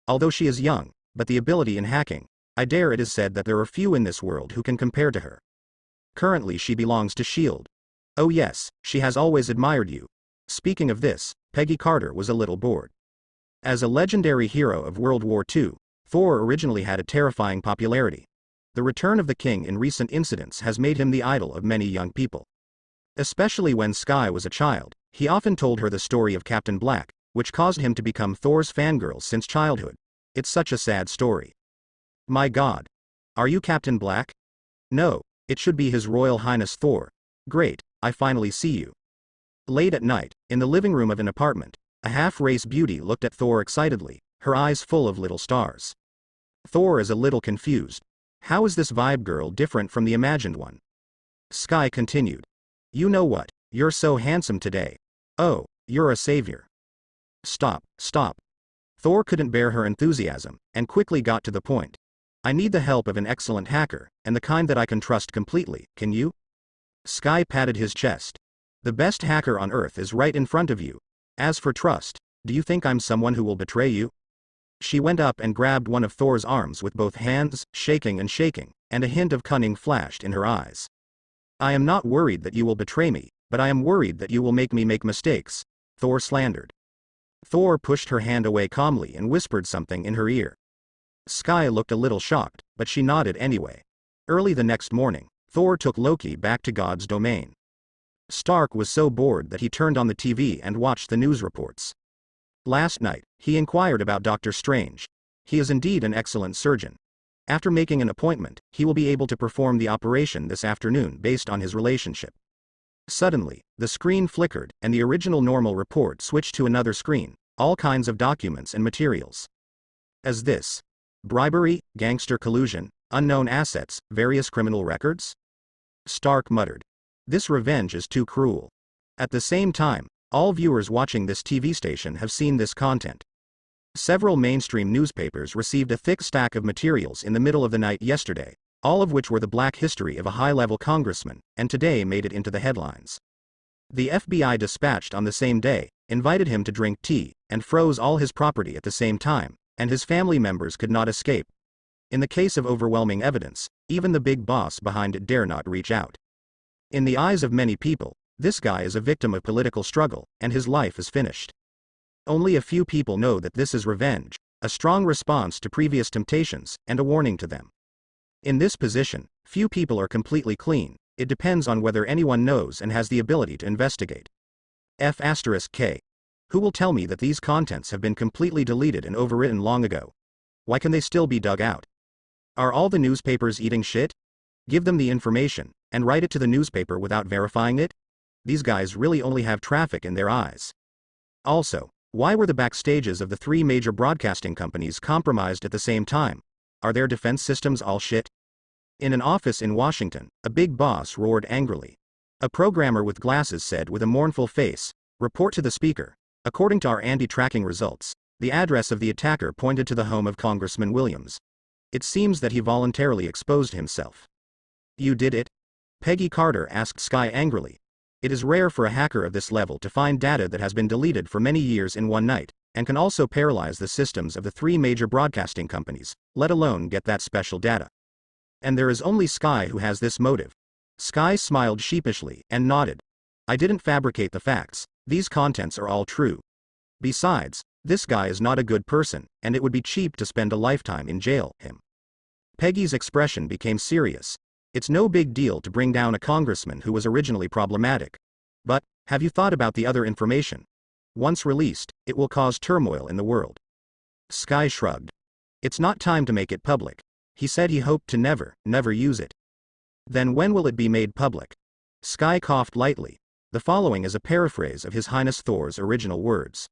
Although she is young, but the ability in hacking, I dare it is said that there are few in this world who can compare to her. Currently she belongs to S.H.I.E.L.D. Oh yes, she has always admired you. Speaking of this, Peggy Carter was a little bored. As a legendary hero of World War II, Thor originally had a terrifying popularity. The return of the king in recent incidents has made him the idol of many young people. Especially when Skye was a child, he often told her the story of Captain Black, which caused him to become Thor's fangirl since childhood. It's such a sad story. My god. Are you Captain Black? No, it should be His Royal Highness Thor. Great, I finally see you. Late at night, in the living room of an apartment, a half-race beauty looked at Thor excitedly, her eyes full of little stars. Thor is a little confused. How is this vibe girl different from the imagined one? Skye continued. You know what, you're so handsome today. Oh, you're a savior. Stop, stop. Thor couldn't bear her enthusiasm, and quickly got to the point. I need the help of an excellent hacker, and the kind that I can trust completely, can you? Skye patted his chest. The best hacker on Earth is right in front of you. As for trust, do you think I'm someone who will betray you? She went up and grabbed one of Thor's arms with both hands, shaking, and a hint of cunning flashed in her eyes. I am not worried that you will betray me, but I am worried that you will make me make mistakes, Thor slandered. Thor pushed her hand away calmly and whispered something in her ear. Skye looked a little shocked, but she nodded anyway. Early the next morning, Thor took Loki back to God's domain. Stark was so bored that he turned on the TV and watched the news reports. Last night, he inquired about Dr. Strange. He is indeed an excellent surgeon. After making an appointment, he will be able to perform the operation this afternoon based on his relationship. Suddenly, the screen flickered, and the original normal report switched to another screen, all kinds of documents and materials. As this? Bribery, gangster collusion, unknown assets, various criminal records? Stark muttered. This revenge is too cruel. At the same time, all viewers watching this TV station have seen this content. Several mainstream newspapers received a thick stack of materials in the middle of the night yesterday, all of which were the black history of a high-level congressman, and today made it into the headlines. The FBI dispatched on the same day, invited him to drink tea, and froze all his property at the same time, and his family members could not escape. In the case of overwhelming evidence, even the big boss behind it dare not reach out. In the eyes of many people, this guy is a victim of political struggle, and his life is finished. Only a few people know that this is revenge, a strong response to previous temptations, and a warning to them. In this position, few people are completely clean. It depends on whether anyone knows and has the ability to investigate. F*K. Who will tell me that these contents have been completely deleted and overwritten long ago? Why can they still be dug out? Are all the newspapers eating shit? Give them the information, and write it to the newspaper without verifying it? These guys really only have traffic in their eyes. Also, why were the backstages of the 3 major broadcasting companies compromised at the same time? Are their defense systems all shit? In an office in Washington, a big boss roared angrily. A programmer with glasses said with a mournful face, "Report to the speaker. According to our anti-tracking results, the address of the attacker pointed to the home of Congressman Williams. It seems that he voluntarily exposed himself." "You did it?" Peggy Carter asked Sky angrily. It is rare for a hacker of this level to find data that has been deleted for many years in one night, and can also paralyze the systems of the 3 major broadcasting companies, let alone get that special data. And there is only Sky who has this motive. Sky smiled sheepishly and nodded. "I didn't fabricate the facts. These contents are all true. Besides, this guy is not a good person, and it would be cheap to spend a lifetime in jail him." Peggy's expression became serious. It's no big deal to bring down a congressman who was originally problematic. But, have you thought about the other information? Once released, it will cause turmoil in the world. Sky shrugged. "It's not time to make it public. He said he hoped to never use it." "Then when will it be made public?" Sky coughed lightly. The following is a paraphrase of His Highness Thor's original words.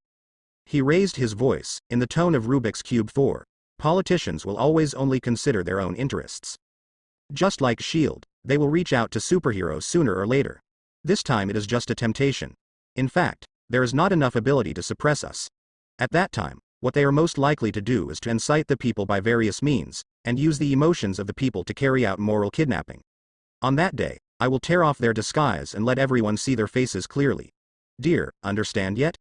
He raised his voice, in the tone of Rubik's Cube Thor. "Politicians will always only consider their own interests. Just like S.H.I.E.L.D., they will reach out to superheroes sooner or later. This time it is just a temptation. In fact, there is not enough ability to suppress us. At that time, what they are most likely to do is to incite the people by various means, and use the emotions of the people to carry out moral kidnapping. On that day, I will tear off their disguise and let everyone see their faces clearly. Dear, understand yet?"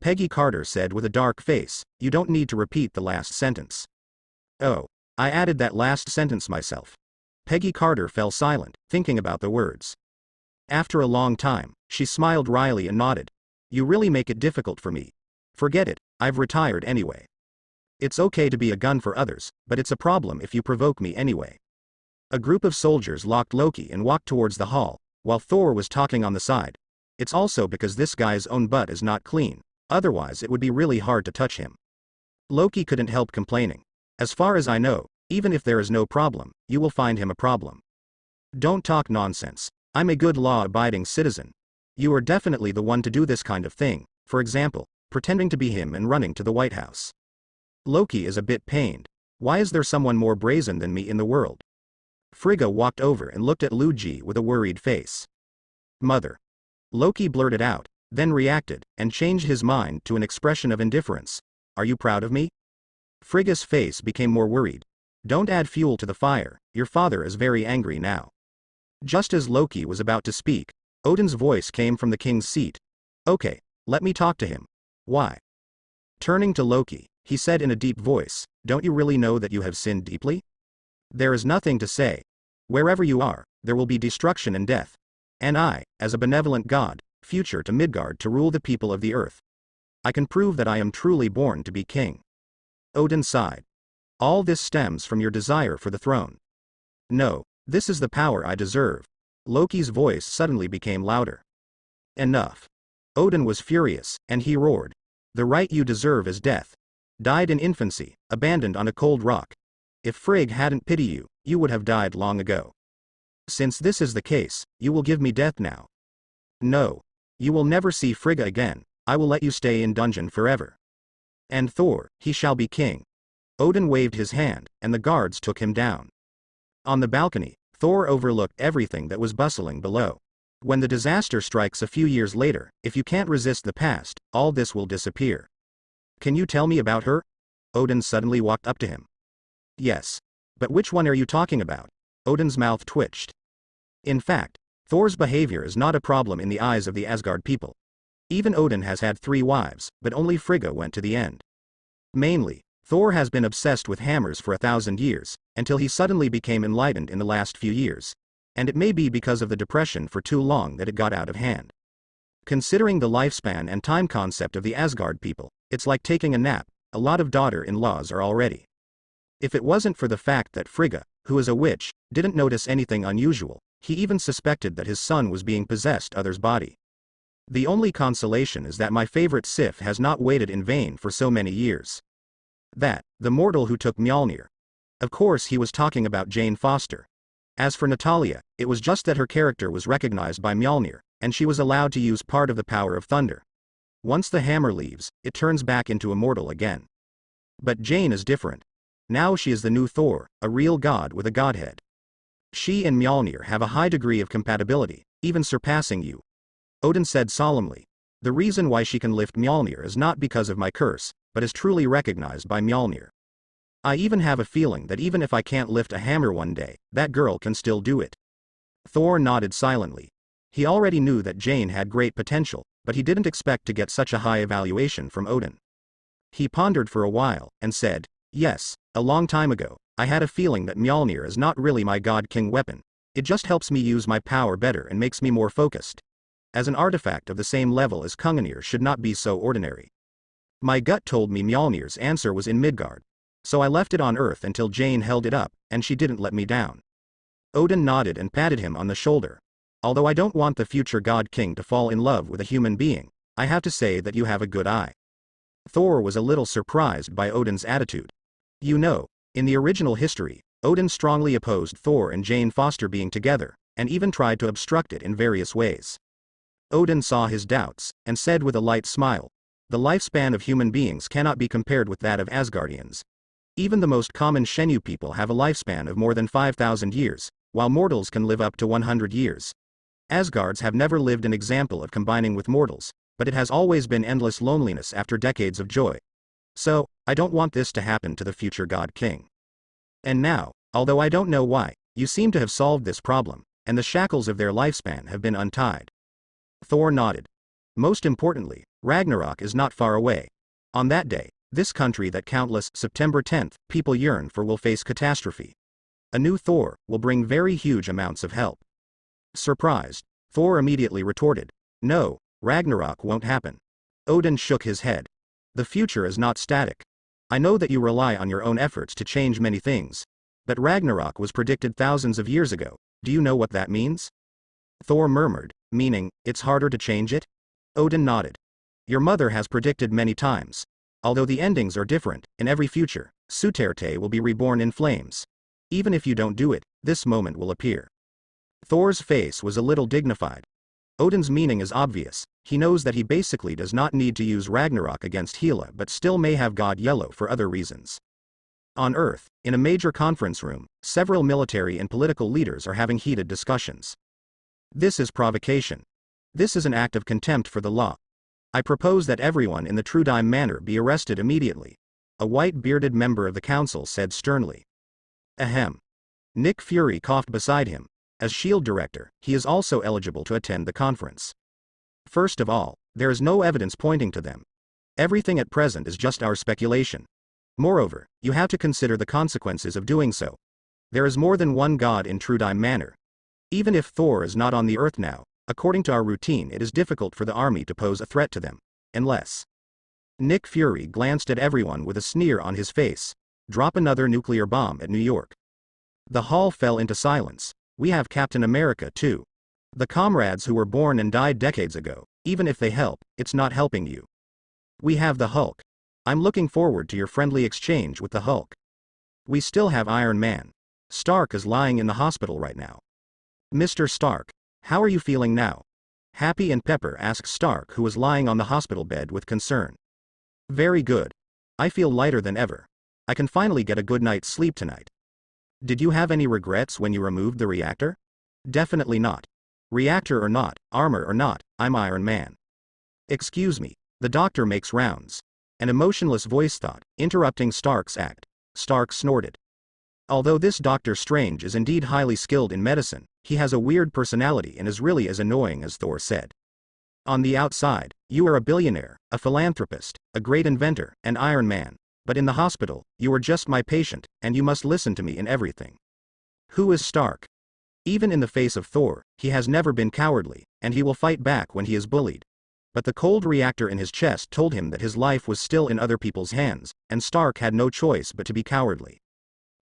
Peggy Carter said with a dark face, "You don't need to repeat the last sentence." "Oh, I added that last sentence myself." Peggy Carter fell silent, thinking about the words. After a long time, she smiled wryly and nodded. "You really make it difficult for me. Forget it, I've retired anyway. It's okay to be a gun for others, but it's a problem if you provoke me anyway." A group of soldiers locked Loki and walked towards the hall, while Thor was talking on the side. "It's also because this guy's own butt is not clean, otherwise it would be really hard to touch him." Loki couldn't help complaining. "As far as I know, even if there is no problem, you will find him a problem." "Don't talk nonsense. I'm a good law-abiding citizen. You are definitely the one to do this kind of thing, for example, pretending to be him and running to the White House." Loki is a bit pained. Why is there someone more brazen than me in the world? Frigga walked over and looked at Luigi with a worried face. "Mother." Loki blurted out, then reacted, and changed his mind to an expression of indifference. "Are you proud of me?" Frigga's face became more worried. "Don't add fuel to the fire, your father is very angry now." Just as Loki was about to speak, Odin's voice came from the king's seat. "Okay, let me talk to him." "Why?" Turning to Loki, he said in a deep voice, "Don't you really know that you have sinned deeply? There is nothing to say. Wherever you are, there will be destruction and death. And I, as a benevolent god, future to Midgard to rule the people of the earth. I can prove that I am truly born to be king." Odin sighed. "All this stems from your desire for the throne." "No, this is the power I deserve." Loki's voice suddenly became louder. "Enough." Odin was furious, and he roared. "The right you deserve is death. Died in infancy, abandoned on a cold rock. If Frigg hadn't pitied you, you would have died long ago. Since this is the case, you will give me death now. No. You will never see Frigga again, I will let you stay in dungeon forever. And Thor, he shall be king. Odin waved his hand, and the guards took him down. On the balcony, Thor overlooked everything that was bustling below. When the disaster strikes a few years later, if you can't resist the past, all this will disappear. Can you tell me about her? Odin suddenly walked up to him. Yes. But which one are you talking about? Odin's mouth twitched. In fact, Thor's behavior is not a problem in the eyes of the Asgard people. Even Odin has had 3 wives, but only Frigga went to the end. Mainly, Thor has been obsessed with hammers for 1,000 years, until he suddenly became enlightened in the last few years. And it may be because of the depression for too long that it got out of hand. Considering the lifespan and time concept of the Asgard people, it's like taking a nap, a lot of daughter-in-laws are already. If it wasn't for the fact that Frigga, who is a witch, didn't notice anything unusual, he even suspected that his son was being possessed other's body. The only consolation is that my favorite Sif has not waited in vain for so many years. That, the mortal who took Mjolnir. Of course he was talking about Jane Foster. As for Natalia, it was just that her character was recognized by Mjolnir, and she was allowed to use part of the power of thunder. Once the hammer leaves, it turns back into immortal again. But Jane is different. Now she is the new Thor, a real god with a godhead. She and Mjolnir have a high degree of compatibility, even surpassing you. Odin said solemnly. The reason why she can lift Mjolnir is not because of my curse, but is truly recognized by Mjolnir. I even have a feeling that even if I can't lift a hammer one day, that girl can still do it. Thor nodded silently. He already knew that Jane had great potential, but he didn't expect to get such a high evaluation from Odin. He pondered for a while, and said, yes, a long time ago, I had a feeling that Mjolnir is not really my god-king weapon. It just helps me use my power better and makes me more focused. As an artifact of the same level as Kunganir should not be so ordinary. My gut told me Mjolnir's answer was in Midgard. So I left it on Earth until Jane held it up, and she didn't let me down. Odin nodded and patted him on the shoulder. Although I don't want the future God King to fall in love with a human being, I have to say that you have a good eye. Thor was a little surprised by Odin's attitude. You know, in the original history, Odin strongly opposed Thor and Jane Foster being together, and even tried to obstruct it in various ways. Odin saw his doubts, and said with a light smile, the lifespan of human beings cannot be compared with that of Asgardians. Even the most common Shenyu people have a lifespan of more than 5,000 years, while mortals can live up to 100 years. Asgards have never lived an example of combining with mortals, but it has always been endless loneliness after decades of joy. So, I don't want this to happen to the future God King. And now, although I don't know why, you seem to have solved this problem, and the shackles of their lifespan have been untied. Thor nodded. Most importantly, Ragnarok is not far away. On that day, this country that countless September 10th people yearn for will face catastrophe. A new Thor will bring very huge amounts of help. Surprised, Thor immediately retorted, no, Ragnarok won't happen. Odin shook his head. The future is not static. I know that you rely on your own efforts to change many things. But Ragnarok was predicted thousands of years ago. Do you know what that means? Thor murmured, meaning, it's harder to change it? Odin nodded. Your mother has predicted many times. Although the endings are different, in every future, Suterte will be reborn in flames. Even if you don't do it, this moment will appear. Thor's face was a little dignified. Odin's meaning is obvious. He knows that he basically does not need to use Ragnarok against Hela but still may have God Yellow for other reasons. On Earth, in a major conference room, several military and political leaders are having heated discussions. This is provocation. This is an act of contempt for the law. I propose that everyone in the Trudime Manor be arrested immediately. A white-bearded member of the council said sternly. Ahem. Nick Fury coughed beside him. As SHIELD director, he is also eligible to attend the conference. First of all, there is no evidence pointing to them. Everything at present is just our speculation. Moreover, you have to consider the consequences of doing so. There is more than one god in Trudime Manor. Even if Thor is not on the Earth now, according to our routine it is difficult for the army to pose a threat to them. Unless. Nick Fury glanced at everyone with a sneer on his face. Drop another nuclear bomb at New York. The hall fell into silence. We have Captain America too. The comrades who were born and died decades ago, even if they help, it's not helping you. We have the Hulk. I'm looking forward to your friendly exchange with the Hulk. We still have Iron Man. Stark is lying in the hospital right now. Mr. Stark, how are you feeling now? Happy and Pepper asked Stark, who was lying on the hospital bed with concern. Very good. I feel lighter than ever. I can finally get a good night's sleep tonight. Did you have any regrets when you removed the reactor? Definitely not. Reactor or not, armor or not, I'm Iron Man. Excuse me, the doctor makes rounds. An emotionless voice thought, interrupting Stark's act. Stark snorted. Although this Doctor Strange is indeed highly skilled in medicine, he has a weird personality and is really as annoying as Thor said. On the outside, you are a billionaire, a philanthropist, a great inventor, and Iron Man. But in the hospital, you are just my patient, and you must listen to me in everything. Who is Stark? Even in the face of Thor, he has never been cowardly, and he will fight back when he is bullied. But the cold reactor in his chest told him that his life was still in other people's hands, and Stark had no choice but to be cowardly.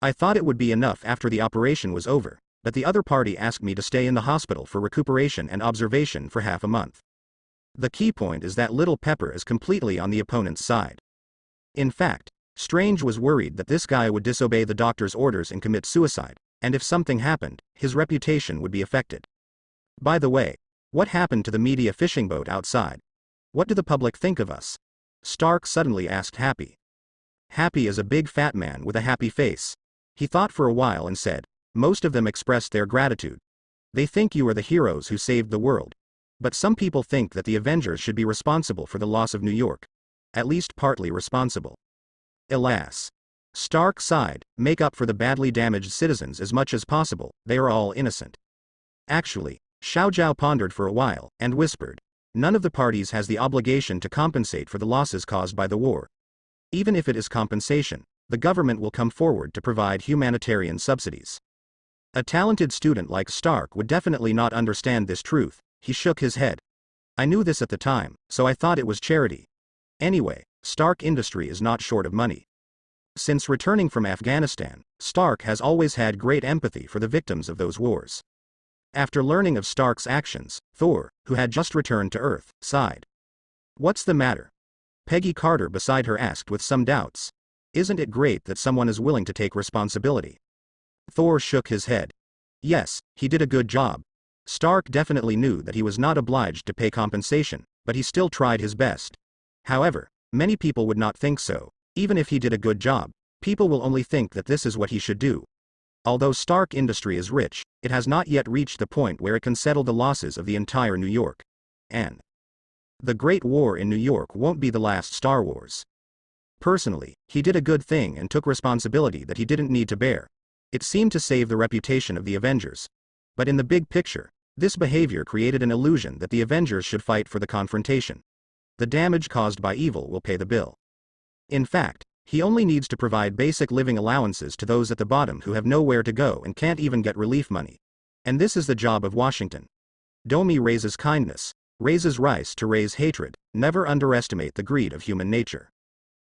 I thought it would be enough after the operation was over, but the other party asked me to stay in the hospital for recuperation and observation for half a month. The key point is that little Pepper is completely on the opponent's side. In fact, Strange was worried that this guy would disobey the doctor's orders and commit suicide, and if something happened, his reputation would be affected. By the way, what happened to the media fishing boat outside? What do the public think of us? Stark suddenly asked Happy. Happy is a big fat man with a happy face. He thought for a while and said, most of them expressed their gratitude. They think you are the heroes who saved the world. But some people think that the Avengers should be responsible for the loss of New York. At least partly responsible. Alas. Stark sighed, make up for the badly damaged citizens as much as possible, they are all innocent. Actually, Xiao Zhao pondered for a while, and whispered, none of the parties has the obligation to compensate for the losses caused by the war. Even if it is compensation, the government will come forward to provide humanitarian subsidies. A talented student like Stark would definitely not understand this truth. He shook his head. I knew this at the time, so I thought it was charity. Anyway, Stark Industry is not short of money. Since returning from Afghanistan, Stark has always had great empathy for the victims of those wars. After learning of Stark's actions, Thor, who had just returned to Earth, sighed. What's the matter? Peggy Carter beside her asked with some doubts. Isn't it great that someone is willing to take responsibility? Thor shook his head. Yes, he did a good job. Stark definitely knew that he was not obliged to pay compensation, but he still tried his best. However, many people would not think so. Even if he did a good job, people will only think that this is what he should do. Although Stark Industry is rich, it has not yet reached the point where it can settle the losses of the entire New York. And the Great War in New York won't be the last Star Wars. Personally, he did a good thing and took responsibility that he didn't need to bear. It seemed to save the reputation of the Avengers. But in the big picture, this behavior created an illusion that the Avengers should fight for the confrontation. The damage caused by evil will pay the bill. In fact, he only needs to provide basic living allowances to those at the bottom who have nowhere to go and can't even get relief money. And this is the job of Washington. Domi raises kindness, raises rice to raise hatred, never underestimate the greed of human nature.